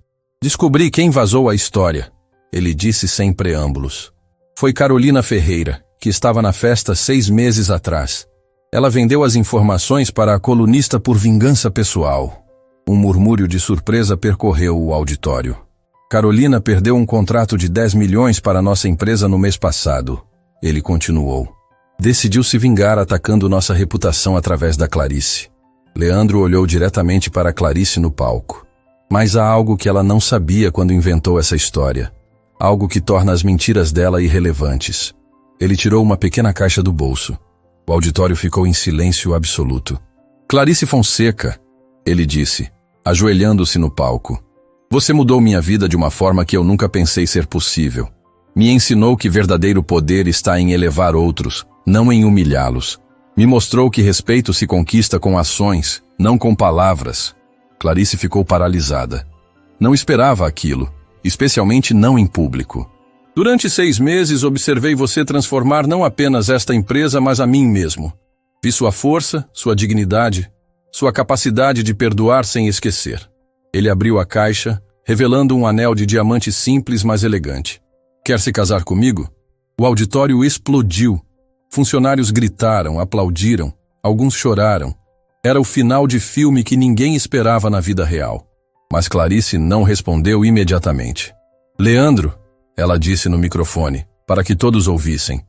Descobri quem vazou a história, ele disse sem preâmbulos. Foi Carolina Ferreira, que estava na festa 6 meses atrás. Ela vendeu as informações para a colunista por vingança pessoal. Um murmúrio de surpresa percorreu o auditório. Carolina perdeu um contrato de 10 milhões para nossa empresa no mês passado. Ele continuou. Decidiu se vingar atacando nossa reputação através da Clarice. Leandro olhou diretamente para Clarice no palco. Mas há algo que ela não sabia quando inventou essa história. Algo que torna as mentiras dela irrelevantes. Ele tirou uma pequena caixa do bolso. O auditório ficou em silêncio absoluto. Clarice Fonseca, ele disse, ajoelhando-se no palco. Você mudou minha vida de uma forma que eu nunca pensei ser possível. Me ensinou que verdadeiro poder está em elevar outros, não em humilhá-los. Me mostrou que respeito se conquista com ações, não com palavras. Clarice ficou paralisada. Não esperava aquilo, especialmente não em público. Durante 6 meses observei você transformar não apenas esta empresa, mas a mim mesmo. Vi sua força, sua dignidade, sua capacidade de perdoar sem esquecer. Ele abriu a caixa, revelando um anel de diamante simples, mas elegante. Quer se casar comigo? O auditório explodiu. Funcionários gritaram, aplaudiram, alguns choraram. Era o final de filme que ninguém esperava na vida real. Mas Clarice não respondeu imediatamente. Leandro, ela disse no microfone, para que todos ouvissem.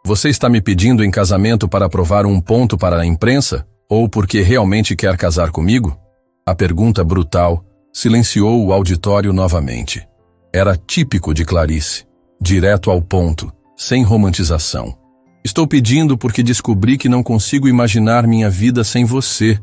Você está me pedindo em casamento para provar um ponto para a imprensa? Ou porque realmente quer casar comigo? A pergunta brutal silenciou o auditório novamente. Era típico de Clarice, direto ao ponto, sem romantização. Estou pedindo porque descobri que não consigo imaginar minha vida sem você.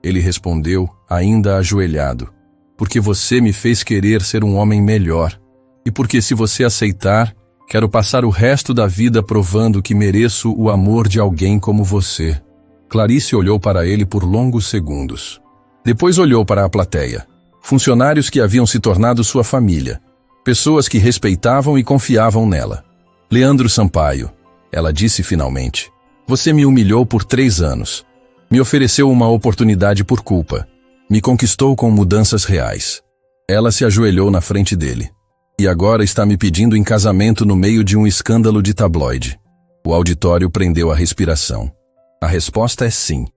Ele respondeu, ainda ajoelhado. Porque você me fez querer ser um homem melhor. E porque se você aceitar, quero passar o resto da vida provando que mereço o amor de alguém como você. Clarice olhou para ele por longos segundos. Depois olhou para a plateia. Funcionários que haviam se tornado sua família. Pessoas que respeitavam e confiavam nela. Leandro Sampaio, ela disse finalmente. Você me humilhou por 3 anos. Me ofereceu uma oportunidade por culpa. Me conquistou com mudanças reais. Ela se ajoelhou na frente dele. E agora está me pedindo em casamento no meio de um escândalo de tabloide. O auditório prendeu a respiração. A resposta é sim.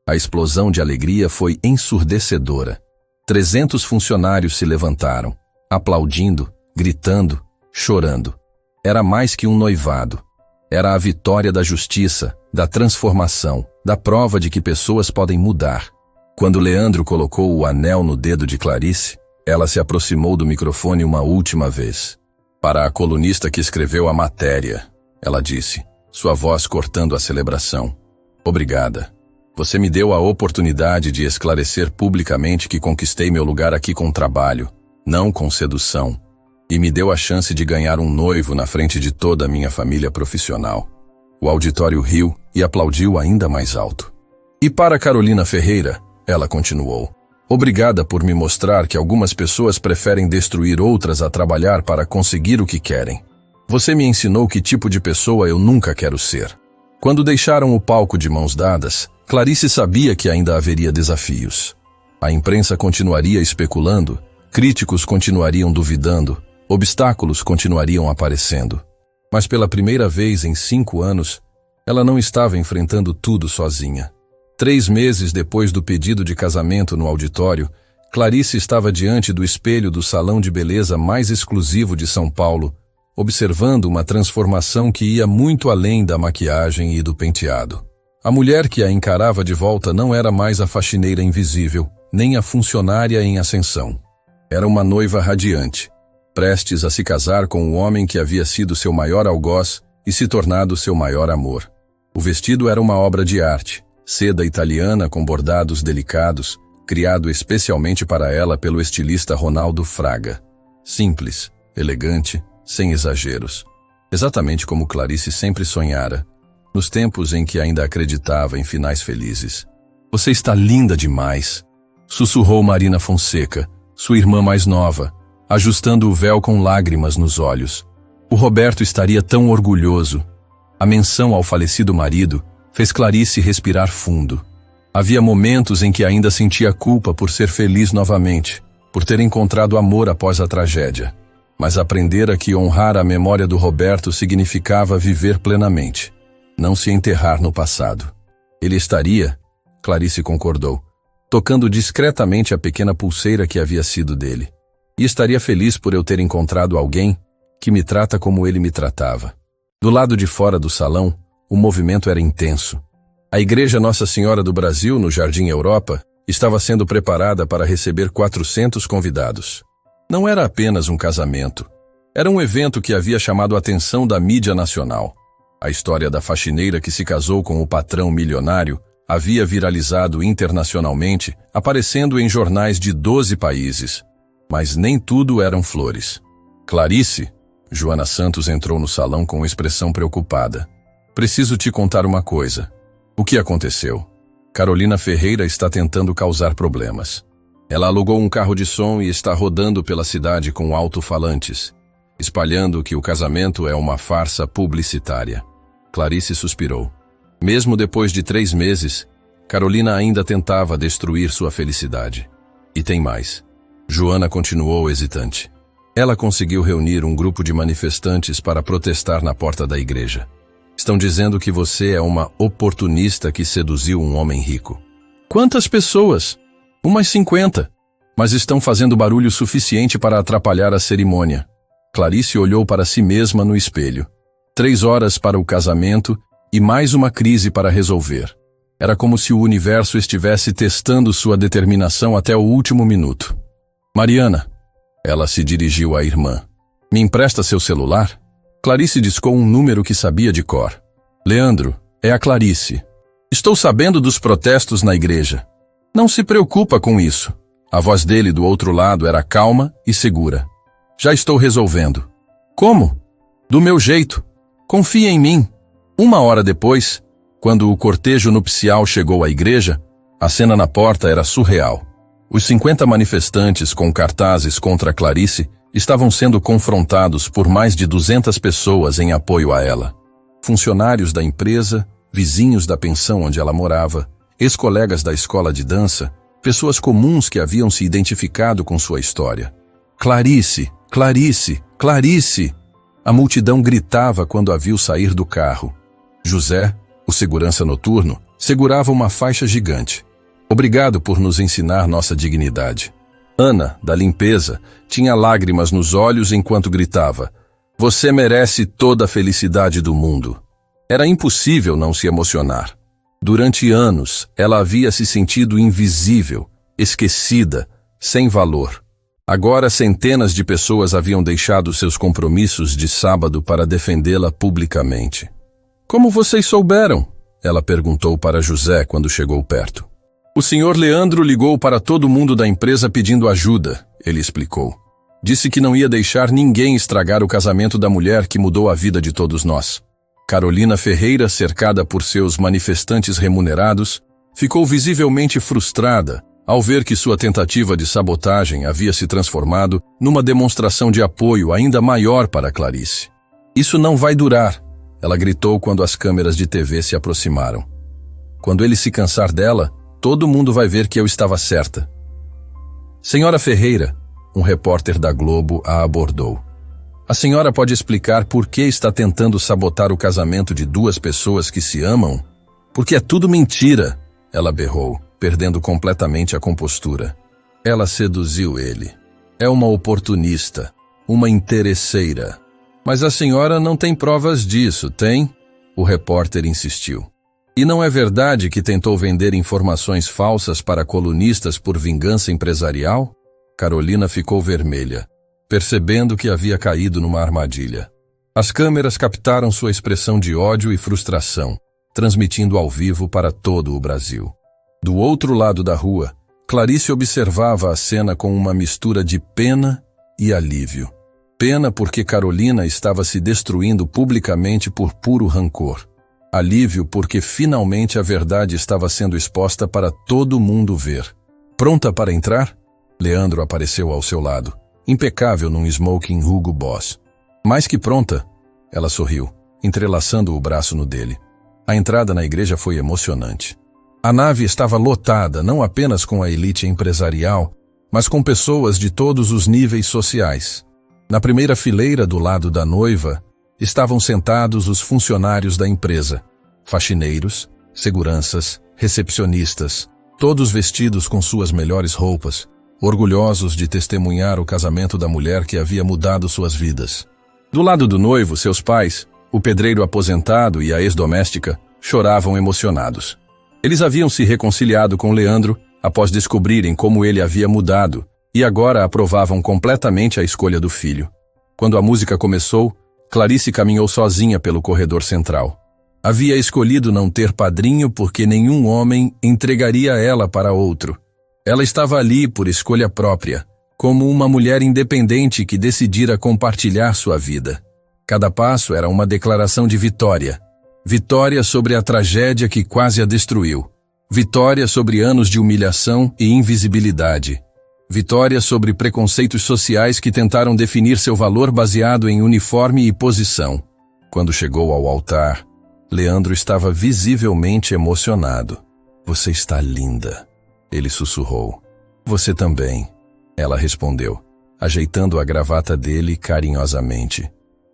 A explosão de alegria foi ensurdecedora. 300 funcionários se levantaram, aplaudindo, gritando, chorando. Era mais que um noivado. Era a vitória da justiça, da transformação, da prova de que pessoas podem mudar. Quando Leandro colocou o anel no dedo de Clarice, ela se aproximou do microfone uma última vez. Para a colunista que escreveu a matéria, ela disse, sua voz cortando a celebração. Obrigada. Você me deu a oportunidade de esclarecer publicamente que conquistei meu lugar aqui com trabalho, não com sedução, e me deu a chance de ganhar um noivo na frente de toda a minha família profissional. O auditório riu e aplaudiu ainda mais alto. E para Carolina Ferreira, ela continuou, obrigada por me mostrar que algumas pessoas preferem destruir outras a trabalhar para conseguir o que querem. Você me ensinou que tipo de pessoa eu nunca quero ser. Quando deixaram o palco de mãos dadas, Clarice sabia que ainda haveria desafios. A imprensa continuaria especulando, críticos continuariam duvidando, obstáculos continuariam aparecendo. Mas pela primeira vez em 5 anos, ela não estava enfrentando tudo sozinha. 3 meses depois do pedido de casamento no auditório, Clarice estava diante do espelho do salão de beleza mais exclusivo de São Paulo, observando uma transformação que ia muito além da maquiagem e do penteado. A mulher que a encarava de volta não era mais a faxineira invisível, nem a funcionária em ascensão. Era uma noiva radiante, prestes a se casar com o homem que havia sido seu maior algoz e se tornado seu maior amor. O vestido era uma obra de arte, seda italiana com bordados delicados, criado especialmente para ela pelo estilista Ronaldo Fraga. Simples, elegante, sem exageros. Exatamente como Clarice sempre sonhara, nos tempos em que ainda acreditava em finais felizes. Você está linda demais, sussurrou Marina Fonseca, sua irmã mais nova, ajustando o véu com lágrimas nos olhos. O Roberto estaria tão orgulhoso. A menção ao falecido marido fez Clarice respirar fundo. Havia momentos em que ainda sentia culpa por ser feliz novamente, por ter encontrado amor após a tragédia. Mas aprendera que honrar a memória do Roberto significava viver plenamente, não se enterrar no passado. Ele estaria, Clarice concordou, tocando discretamente a pequena pulseira que havia sido dele. e estaria feliz por eu ter encontrado alguém que me trata como ele me tratava. Do lado de fora do salão, o movimento era intenso. A Igreja Nossa Senhora do Brasil, no Jardim Europa, estava sendo preparada para receber 400 convidados. Não era apenas um casamento. Era um evento que havia chamado a atenção da mídia nacional. A história da faxineira que se casou com o patrão milionário havia viralizado internacionalmente, aparecendo em jornais de 12 países. Mas nem tudo eram flores. Clarice, Joana Santos entrou no salão com expressão preocupada. Preciso te contar uma coisa. O que aconteceu? Carolina Ferreira está tentando causar problemas. Ela alugou um carro de som e está rodando pela cidade com alto-falantes, espalhando que o casamento é uma farsa publicitária. Clarice suspirou. Mesmo depois de 3 meses, Carolina ainda tentava destruir sua felicidade. E tem mais. Joana continuou hesitante. Ela conseguiu reunir um grupo de manifestantes para protestar na porta da igreja. Estão dizendo que você é uma oportunista que seduziu um homem rico. Quantas pessoas? Umas 50. Mas estão fazendo barulho suficiente para atrapalhar a cerimônia. Clarice olhou para si mesma no espelho. 3 horas para o casamento e mais uma crise para resolver. Era como se o universo estivesse testando sua determinação até o último minuto. Mariana, ela se dirigiu à irmã. Me empresta seu celular? Clarice discou um número que sabia de cor. Leandro, é a Clarice. Estou sabendo dos protestos na igreja. Não se preocupa com isso. A voz dele do outro lado era calma e segura. Já estou resolvendo. Como? Do meu jeito. Confia em mim. 1 hora depois, quando o cortejo nupcial chegou à igreja, a cena na porta era surreal. Os 50 manifestantes com cartazes contra Clarice estavam sendo confrontados por mais de 200 pessoas em apoio a ela. Funcionários da empresa, vizinhos da pensão onde ela morava, ex-colegas da escola de dança, pessoas comuns que haviam se identificado com sua história. Clarice, Clarice, Clarice! A multidão gritava quando a viu sair do carro. José, o segurança noturno, segurava uma faixa gigante. Obrigado por nos ensinar nossa dignidade. Ana, da limpeza, tinha lágrimas nos olhos enquanto gritava: Você merece toda a felicidade do mundo. Era impossível não se emocionar. Durante anos, ela havia se sentido invisível, esquecida, sem valor. Agora centenas de pessoas haviam deixado seus compromissos de sábado para defendê-la publicamente. Como vocês souberam? Ela perguntou para José quando chegou perto. O senhor Leandro ligou para todo mundo da empresa pedindo ajuda, ele explicou. Disse que não ia deixar ninguém estragar o casamento da mulher que mudou a vida de todos nós. Carolina Ferreira, cercada por seus manifestantes remunerados, ficou visivelmente frustrada ao ver que sua tentativa de sabotagem havia se transformado numa demonstração de apoio ainda maior para Clarice. Isso não vai durar, ela gritou quando as câmeras de TV se aproximaram. Quando ele se cansar dela, todo mundo vai ver que eu estava certa. Senhora Ferreira, um repórter da Globo a abordou. A senhora pode explicar por que está tentando sabotar o casamento de 2 pessoas que se amam? Porque é tudo mentira, ela berrou, perdendo completamente a compostura. Ela seduziu ele. É uma oportunista, uma interesseira. Mas a senhora não tem provas disso, tem? O repórter insistiu. E não é verdade que tentou vender informações falsas para colunistas por vingança empresarial? Carolina ficou vermelha, percebendo que havia caído numa armadilha. As câmeras captaram sua expressão de ódio e frustração, transmitindo ao vivo para todo o Brasil. Do outro lado da rua, Clarice observava a cena com uma mistura de pena e alívio. Pena porque Carolina estava se destruindo publicamente por puro rancor. Alívio porque finalmente a verdade estava sendo exposta para todo mundo ver. Pronta para entrar? Leandro apareceu ao seu lado, impecável num smoking Hugo Boss. Mais que pronta, ela sorriu, entrelaçando o braço no dele. A entrada na igreja foi emocionante. A nave estava lotada não apenas com a elite empresarial, mas com pessoas de todos os níveis sociais. Na primeira fileira do lado da noiva, estavam sentados os funcionários da empresa, faxineiros, seguranças, recepcionistas, todos vestidos com suas melhores roupas, orgulhosos de testemunhar o casamento da mulher que havia mudado suas vidas. Do lado do noivo, seus pais, o pedreiro aposentado e a ex-doméstica, choravam emocionados. Eles haviam se reconciliado com Leandro após descobrirem como ele havia mudado e agora aprovavam completamente a escolha do filho. Quando a música começou, Clarice caminhou sozinha pelo corredor central. Havia escolhido não ter padrinho porque nenhum homem entregaria ela para outro. Ela estava ali por escolha própria, como uma mulher independente que decidira compartilhar sua vida. Cada passo era uma declaração de vitória. Vitória sobre a tragédia que quase a destruiu. Vitória sobre anos de humilhação e invisibilidade. Vitória sobre preconceitos sociais que tentaram definir seu valor baseado em uniforme e posição. Quando chegou ao altar, Leandro estava visivelmente emocionado. "Você está linda", ele sussurrou. "Você também", ela respondeu, ajeitando a gravata dele carinhosamente.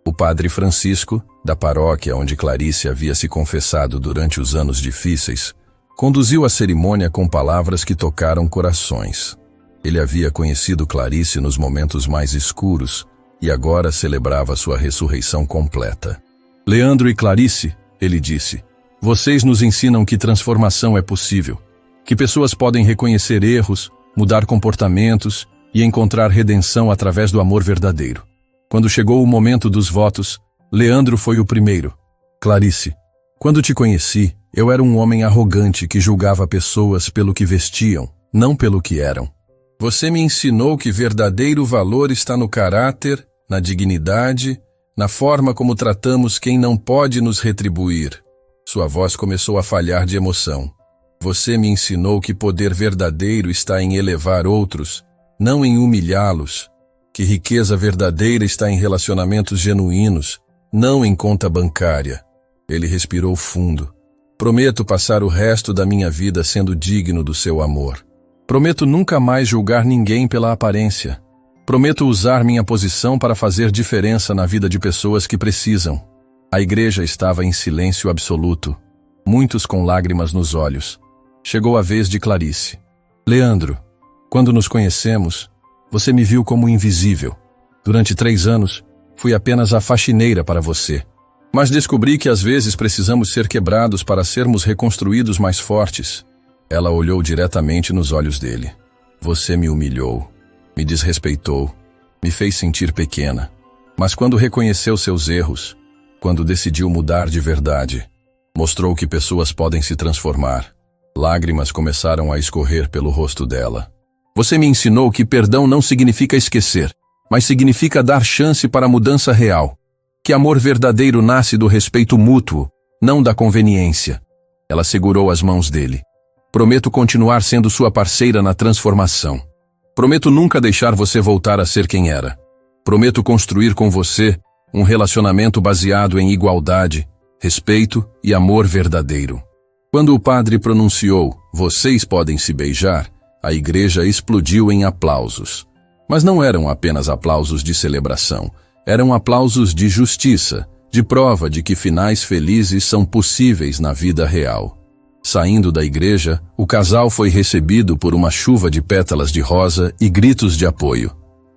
O padre Francisco, da paróquia onde Clarice havia se confessado durante os anos difíceis, conduziu a cerimônia com palavras que tocaram corações. Ele havia conhecido Clarice nos momentos mais escuros e agora celebrava sua ressurreição completa. "Leandro e Clarice", ele disse, "vocês nos ensinam que transformação é possível, que pessoas podem reconhecer erros, mudar comportamentos e encontrar redenção através do amor verdadeiro." Quando chegou o momento dos votos, Leandro foi o primeiro. "Clarice, quando te conheci, eu era um homem arrogante que julgava pessoas pelo que vestiam, não pelo que eram. Você me ensinou que verdadeiro valor está no caráter, na dignidade, na forma como tratamos quem não pode nos retribuir." Sua voz começou a falhar de emoção. "Você me ensinou que poder verdadeiro está em elevar outros, não em humilhá-los. Que riqueza verdadeira está em relacionamentos genuínos, não em conta bancária." Ele respirou fundo. "Prometo passar o resto da minha vida sendo digno do seu amor. Prometo nunca mais julgar ninguém pela aparência. Prometo usar minha posição para fazer diferença na vida de pessoas que precisam." A igreja estava em silêncio absoluto, muitos com lágrimas nos olhos. Chegou a vez de Clarice. "Leandro, quando nos conhecemos, você me viu como invisível. Durante 3 anos, fui apenas a faxineira para você. Mas descobri que às vezes precisamos ser quebrados para sermos reconstruídos mais fortes." Ela olhou diretamente nos olhos dele. "Você me humilhou, me desrespeitou, me fez sentir pequena. Mas quando reconheceu seus erros, quando decidiu mudar de verdade, mostrou que pessoas podem se transformar." Lágrimas começaram a escorrer pelo rosto dela. "Você me ensinou que perdão não significa esquecer, mas significa dar chance para a mudança real. Que amor verdadeiro nasce do respeito mútuo, não da conveniência." Ela segurou as mãos dele. "Prometo continuar sendo sua parceira na transformação. Prometo nunca deixar você voltar a ser quem era. Prometo construir com você um relacionamento baseado em igualdade, respeito e amor verdadeiro." Quando o padre pronunciou "vocês podem se beijar", a igreja explodiu em aplausos. Mas não eram apenas aplausos de celebração, eram aplausos de justiça, de prova de que finais felizes são possíveis na vida real. Saindo da igreja, o casal foi recebido por uma chuva de pétalas de rosa e gritos de apoio.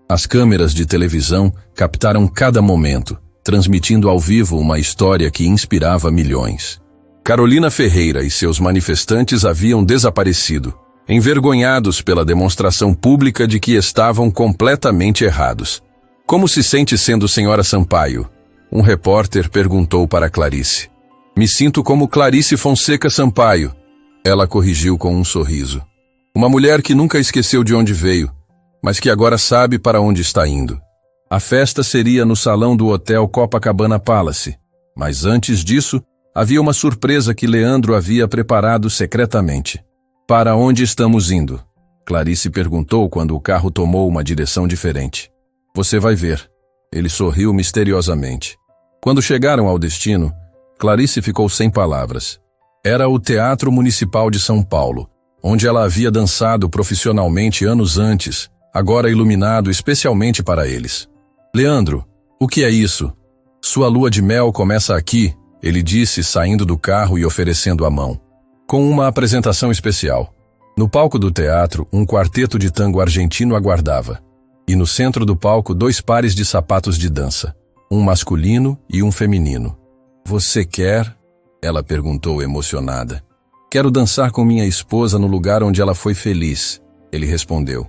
As câmeras de televisão captaram cada momento, transmitindo ao vivo uma história que inspirava milhões. Carolina Ferreira e seus manifestantes haviam desaparecido, envergonhados pela demonstração pública de que estavam completamente errados. "Como se sente sendo Senhora Sampaio?" um repórter perguntou para Clarice. "Me sinto como Clarice Fonseca Sampaio", ela corrigiu com um sorriso. "Uma mulher que nunca esqueceu de onde veio, mas que agora sabe para onde está indo." A festa seria no salão do hotel Copacabana Palace, mas antes disso, havia uma surpresa que Leandro havia preparado secretamente. "Para onde estamos indo?" Clarice perguntou quando o carro tomou uma direção diferente. "Você vai ver." Ele sorriu misteriosamente. Quando chegaram ao destino, Clarice ficou sem palavras. Era o Teatro Municipal de São Paulo, onde ela havia dançado profissionalmente anos antes, agora iluminado especialmente para eles. "Leandro, o que é isso?" "Sua lua de mel começa aqui", ele disse, saindo do carro e oferecendo a mão. "Com uma apresentação especial. No palco do teatro, um quarteto de tango argentino aguardava. E no centro do palco, 2 pares de sapatos de dança, um masculino e um feminino. Você quer? Ela perguntou emocionada. Quero dançar com minha esposa no lugar onde ela foi feliz, ele respondeu.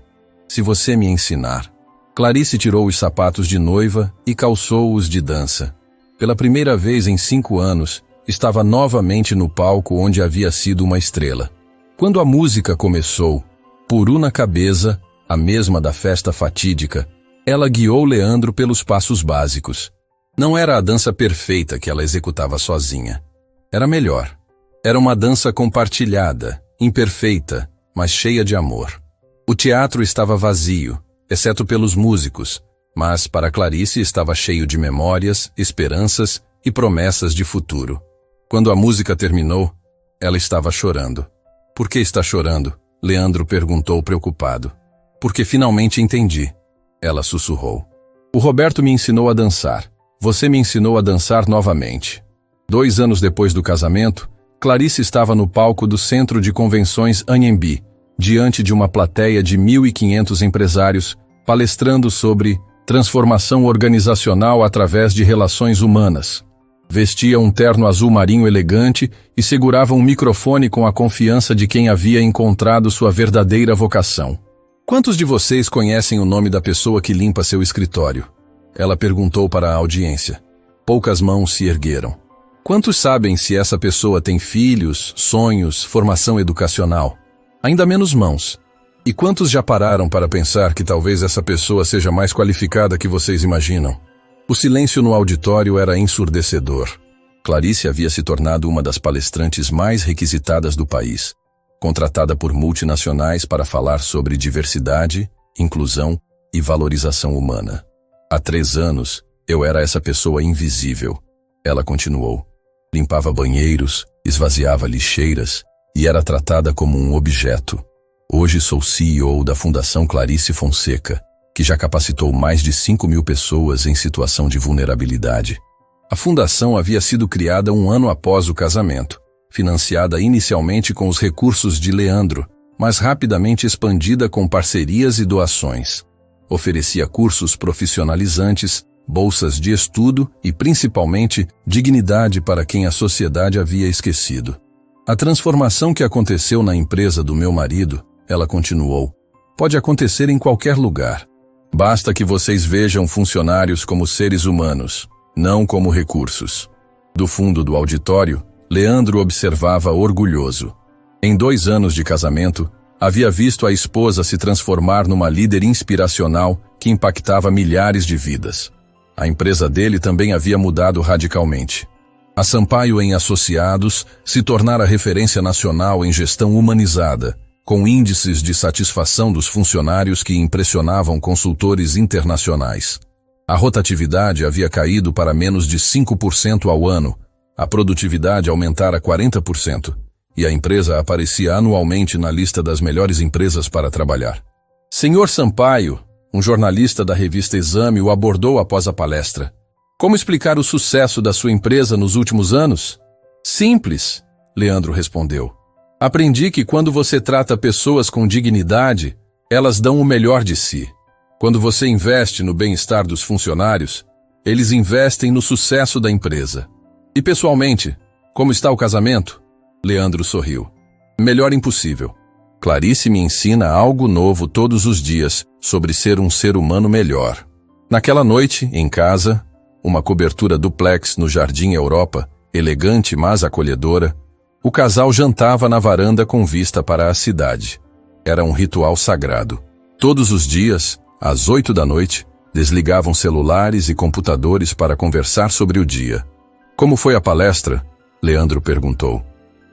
Se você me ensinar. Clarice tirou os sapatos de noiva e calçou-os de dança. Pela primeira vez em 5 anos, estava novamente no palco onde havia sido uma estrela. Quando a música começou, por uma cabeça, a mesma da festa fatídica, ela guiou Leandro pelos passos básicos. Não era a dança perfeita que ela executava sozinha. Era melhor. Era uma dança compartilhada, imperfeita, mas cheia de amor. O teatro estava vazio, exceto pelos músicos, mas para Clarice estava cheio de memórias, esperanças e promessas de futuro. Quando a música terminou, ela estava chorando. Por que está chorando? Leandro perguntou preocupado. Porque finalmente entendi. Ela sussurrou. O Roberto me ensinou a dançar. Você me ensinou a dançar novamente. 2 anos depois do casamento, Clarice estava no palco do Centro de Convenções Anhembi, diante de uma plateia de 1.500 empresários, palestrando sobre transformação organizacional através de relações humanas. Vestia um terno azul marinho elegante e segurava um microfone com a confiança de quem havia encontrado sua verdadeira vocação. Quantos de vocês conhecem o nome da pessoa que limpa seu escritório? Ela perguntou para a audiência. Poucas mãos se ergueram. Quantos sabem se essa pessoa tem filhos, sonhos, formação educacional? Ainda menos mãos. E quantos já pararam para pensar que talvez essa pessoa seja mais qualificada que vocês imaginam? O silêncio no auditório era ensurdecedor. Clarice havia se tornado uma das palestrantes mais requisitadas do país, contratada por multinacionais para falar sobre diversidade, inclusão e valorização humana. Há 3 anos, eu era essa pessoa invisível. Ela continuou. Limpava banheiros, esvaziava lixeiras e era tratada como um objeto. Hoje sou CEO da Fundação Clarice Fonseca, que já capacitou mais de 5.000 pessoas em situação de vulnerabilidade. A fundação havia sido criada 1 ano após o casamento, financiada inicialmente com os recursos de Leandro, mas rapidamente expandida com parcerias e doações. Oferecia cursos profissionalizantes, bolsas de estudo e, principalmente, dignidade para quem a sociedade havia esquecido. A transformação que aconteceu na empresa do meu marido, ela continuou, pode acontecer em qualquer lugar. Basta que vocês vejam funcionários como seres humanos, não como recursos. Do fundo do auditório, Leandro observava orgulhoso. Em 2 anos de casamento, havia visto a esposa se transformar numa líder inspiracional que impactava milhares de vidas. A empresa dele também havia mudado radicalmente. A Sampaio em Associados se tornara referência nacional em gestão humanizada, com índices de satisfação dos funcionários que impressionavam consultores internacionais. A rotatividade havia caído para menos de 5% ao ano, a produtividade aumentara 40%, e a empresa aparecia anualmente na lista das melhores empresas para trabalhar. Senhor Sampaio, um jornalista da revista Exame, o abordou após a palestra. Como explicar o sucesso da sua empresa nos últimos anos? Simples, Leandro respondeu. Aprendi que quando você trata pessoas com dignidade, elas dão o melhor de si. Quando você investe no bem-estar dos funcionários, eles investem no sucesso da empresa. E pessoalmente, como está o casamento? Leandro sorriu. Melhor impossível. Clarice me ensina algo novo todos os dias sobre ser um ser humano melhor. Naquela noite, em casa, uma cobertura duplex no Jardim Europa, elegante mas acolhedora, o casal jantava na varanda com vista para a cidade. Era um ritual sagrado. Todos os dias, às 8 da noite, desligavam celulares e computadores para conversar sobre o dia. Como foi a palestra? Leandro perguntou.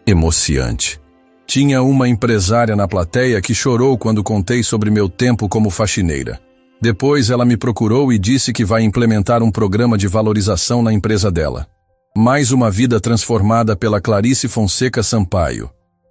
Emocionante. Tinha uma empresária na plateia que chorou quando contei sobre meu tempo como faxineira. Depois ela me procurou e disse que vai implementar um programa de valorização na empresa dela. Mais uma vida transformada pela Clarice Fonseca Sampaio.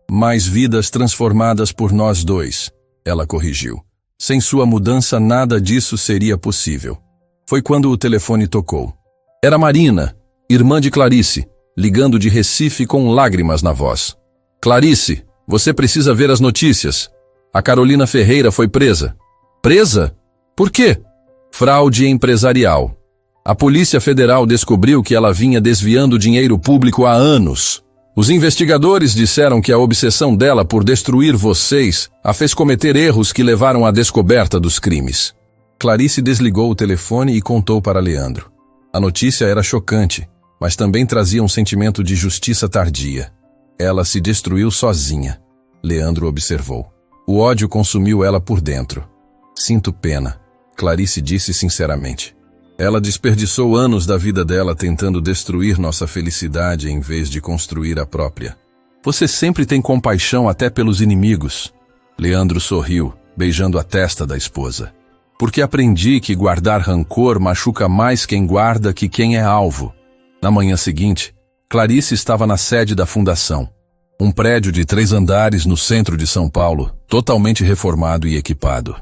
Mais vidas transformadas por nós dois, ela corrigiu. Sem sua mudança nada disso seria possível. Foi quando o telefone tocou. Era Marina, irmã de Clarice, ligando de Recife com lágrimas na voz. Clarice, Você precisa ver as notícias. A Carolina Ferreira foi presa. Presa? Por quê? Fraude empresarial. A Polícia Federal descobriu que ela vinha desviando dinheiro público há anos. Os investigadores disseram que a obsessão dela por destruir vocês a fez cometer erros que levaram à descoberta dos crimes. Clarice desligou o telefone e contou para Leandro. A notícia era chocante, mas também trazia um sentimento de justiça tardia. Ela se destruiu sozinha. Leandro observou. O ódio consumiu ela por dentro. Sinto pena, Clarice disse sinceramente. Ela desperdiçou anos da vida dela tentando destruir nossa felicidade em vez de construir a própria. Você sempre tem compaixão até pelos inimigos. Leandro sorriu, beijando a testa da esposa. Porque aprendi que guardar rancor machuca mais quem guarda que quem é alvo. Na manhã seguinte, Clarice estava na sede da fundação. Um prédio de 3 andares no centro de São Paulo, totalmente reformado e equipado.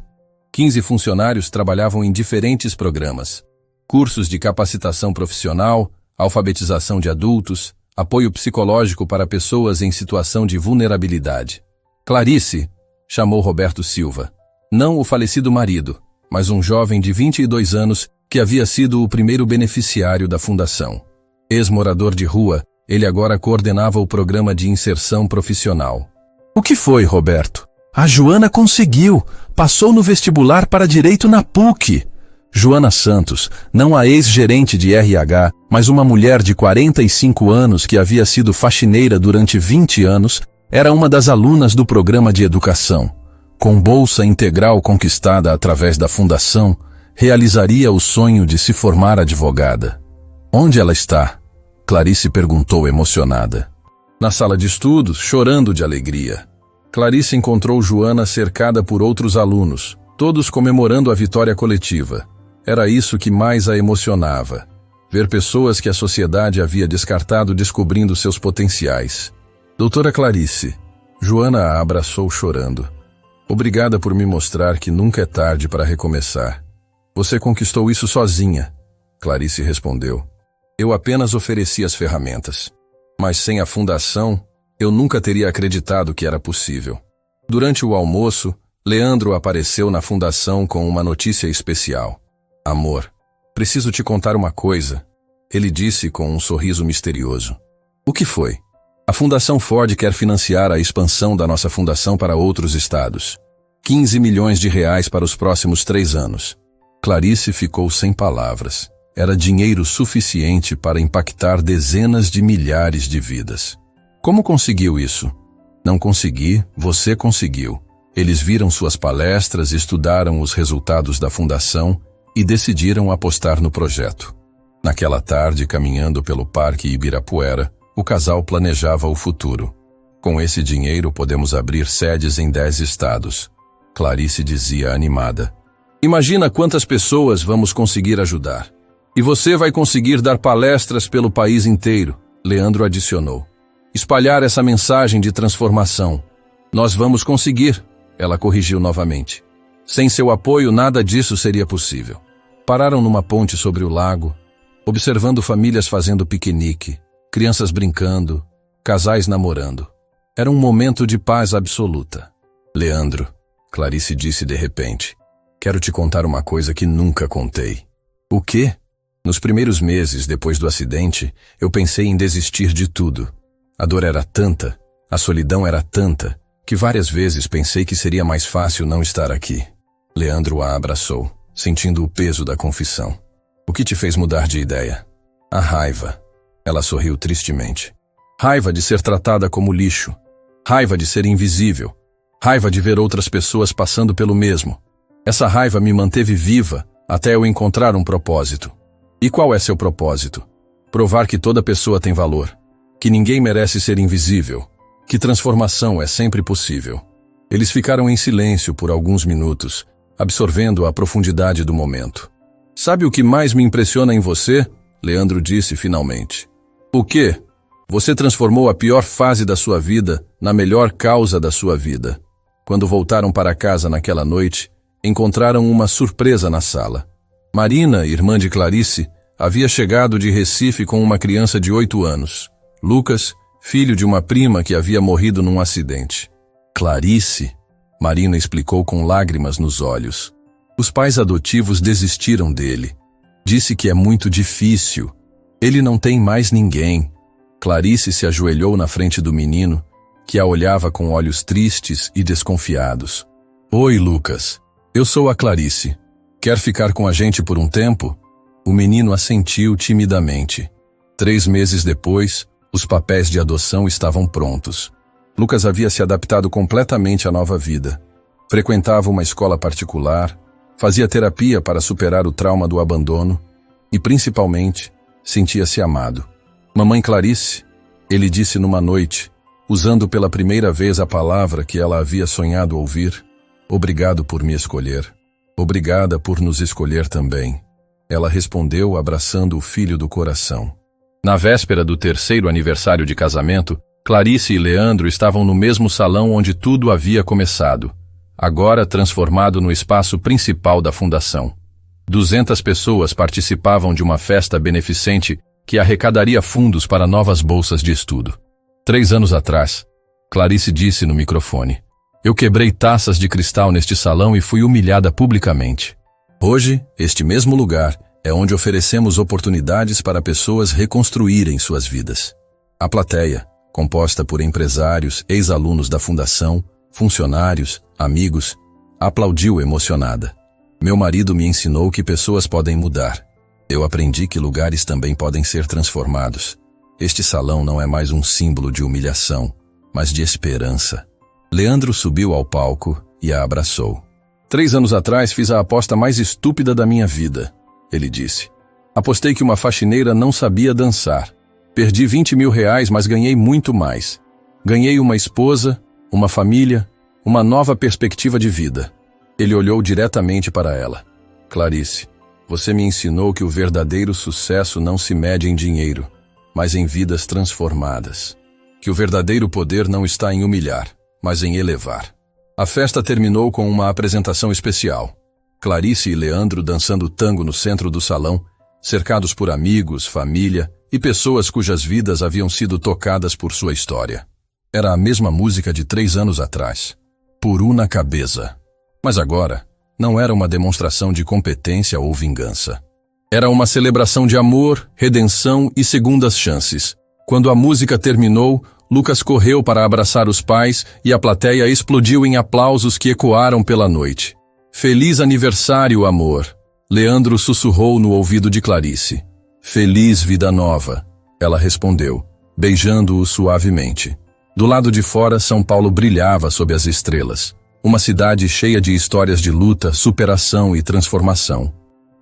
15 funcionários trabalhavam em diferentes programas. Cursos de capacitação profissional, alfabetização de adultos, apoio psicológico para pessoas em situação de vulnerabilidade. Clarice, chamou Roberto Silva, não o falecido marido, mas um jovem de 22 anos que havia sido o primeiro beneficiário da fundação. Ex-morador de rua, ele agora coordenava o programa de inserção profissional. O que foi, Roberto? A Joana conseguiu, passou no vestibular para Direito na PUC. Joana Santos, não a ex-gerente de RH, mas uma mulher de 45 anos que havia sido faxineira durante 20 anos, era uma das alunas do programa de educação. Com bolsa integral conquistada através da fundação, realizaria o sonho de se formar advogada. Onde ela está? Clarice perguntou emocionada. Na sala de estudos, chorando de alegria. Clarice encontrou Joana cercada por outros alunos, todos comemorando a vitória coletiva. Era isso que mais a emocionava. Ver pessoas que a sociedade havia descartado descobrindo seus potenciais. Doutora Clarice, Joana a abraçou chorando. Obrigada por me mostrar que nunca é tarde para recomeçar. Você conquistou isso sozinha, Clarice respondeu. Eu apenas ofereci as ferramentas. Mas sem a fundação, eu nunca teria acreditado que era possível. Durante o almoço, Leandro apareceu na fundação com uma notícia especial. Amor, preciso te contar uma coisa, ele disse com um sorriso misterioso. O que foi? A Fundação Ford quer financiar a expansão da nossa fundação para outros estados. 15 milhões de reais para os próximos 3 anos. Clarice ficou sem palavras. Era dinheiro suficiente para impactar dezenas de milhares de vidas. Como conseguiu isso? Não consegui, você conseguiu. Eles viram suas palestras, estudaram os resultados da fundação e decidiram apostar no projeto. Naquela tarde, caminhando pelo Parque Ibirapuera, o casal planejava o futuro. Com esse dinheiro, podemos abrir sedes em 10 estados. Clarice dizia animada. Imagina quantas pessoas vamos conseguir ajudar. E você vai conseguir dar palestras pelo país inteiro, Leandro adicionou. Espalhar essa mensagem de transformação. Nós vamos conseguir, ela corrigiu novamente. Sem seu apoio, nada disso seria possível. Pararam numa ponte sobre o lago, observando famílias fazendo piquenique, crianças brincando, casais namorando. Era um momento de paz absoluta. Leandro, Clarice disse de repente, quero te contar uma coisa que nunca contei. O quê? Nos primeiros meses depois do acidente, eu pensei em desistir de tudo. A dor era tanta, a solidão era tanta, que várias vezes pensei que seria mais fácil não estar aqui. Leandro a abraçou, sentindo o peso da confissão. O que te fez mudar de ideia? A raiva. Ela sorriu tristemente. Raiva de ser tratada como lixo. Raiva de ser invisível. Raiva de ver outras pessoas passando pelo mesmo. Essa raiva me manteve viva até eu encontrar um propósito. E qual é seu propósito? Provar que toda pessoa tem valor. Que ninguém merece ser invisível. Que transformação é sempre possível. Eles ficaram em silêncio por alguns minutos, absorvendo a profundidade do momento. Sabe o que mais me impressiona em você? Leandro disse finalmente. O quê? Você transformou a pior fase da sua vida na melhor causa da sua vida. Quando voltaram para casa naquela noite, encontraram uma surpresa na sala. Marina, irmã de Clarice, havia chegado de Recife com uma criança de 8 anos. Lucas, filho de uma prima que havia morrido num acidente. Clarice, Marina explicou com lágrimas nos olhos. Os pais adotivos desistiram dele. Disse que é muito difícil. Ele não tem mais ninguém. Clarice se ajoelhou na frente do menino, que a olhava com olhos tristes e desconfiados. Oi, Lucas. Eu sou a Clarice. Quer ficar com a gente por um tempo? O menino assentiu timidamente. 3 meses depois, os papéis de adoção estavam prontos. Lucas havia se adaptado completamente à nova vida. Frequentava uma escola particular, fazia terapia para superar o trauma do abandono e, principalmente, sentia-se amado. Mamãe Clarice, ele disse numa noite, usando pela primeira vez a palavra que ela havia sonhado ouvir, obrigado por me escolher. Obrigada por nos escolher também. Ela respondeu abraçando o filho do coração. Na véspera do 3º aniversário de casamento, Clarice e Leandro estavam no mesmo salão onde tudo havia começado, agora transformado no espaço principal da fundação. 200 pessoas participavam de uma festa beneficente que arrecadaria fundos para novas bolsas de estudo. 3 anos atrás, Clarice disse no microfone: eu quebrei taças de cristal neste salão e fui humilhada publicamente. Hoje, este mesmo lugar é onde oferecemos oportunidades para pessoas reconstruírem suas vidas. A plateia, composta por empresários, ex-alunos da fundação, funcionários, amigos, aplaudiu emocionada. Meu marido me ensinou que pessoas podem mudar. Eu aprendi que lugares também podem ser transformados. Este salão não é mais um símbolo de humilhação, mas de esperança. Leandro subiu ao palco e a abraçou. 3 anos atrás fiz a aposta mais estúpida da minha vida, ele disse. Apostei que uma faxineira não sabia dançar. Perdi 20 mil reais, mas ganhei muito mais. Ganhei uma esposa, uma família, uma nova perspectiva de vida. Ele olhou diretamente para ela. Clarice, você me ensinou que o verdadeiro sucesso não se mede em dinheiro, mas em vidas transformadas. Que o verdadeiro poder não está em humilhar, mas em elevar. A festa terminou com uma apresentação especial. Clarice e Leandro dançando tango no centro do salão, cercados por amigos, família e pessoas cujas vidas haviam sido tocadas por sua história. Era a mesma música de 3 anos atrás. Por una cabeça. Mas agora, não era uma demonstração de competência ou vingança. Era uma celebração de amor, redenção e segundas chances. Quando a música terminou, Lucas correu para abraçar os pais e a plateia explodiu em aplausos que ecoaram pela noite. Feliz aniversário, amor! Leandro sussurrou no ouvido de Clarice. Feliz vida nova, ela respondeu, beijando-o suavemente. Do lado de fora, São Paulo brilhava sob as estrelas. Uma cidade cheia de histórias de luta, superação e transformação.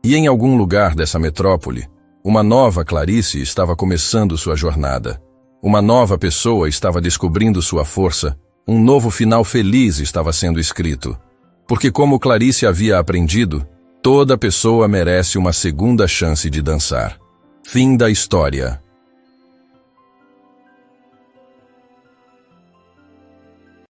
E em algum lugar dessa metrópole, uma nova Clarice estava começando sua jornada. Uma nova pessoa estava descobrindo sua força. Um novo final feliz estava sendo escrito. Porque como Clarice havia aprendido, toda pessoa merece uma segunda chance de dançar. Fim da história.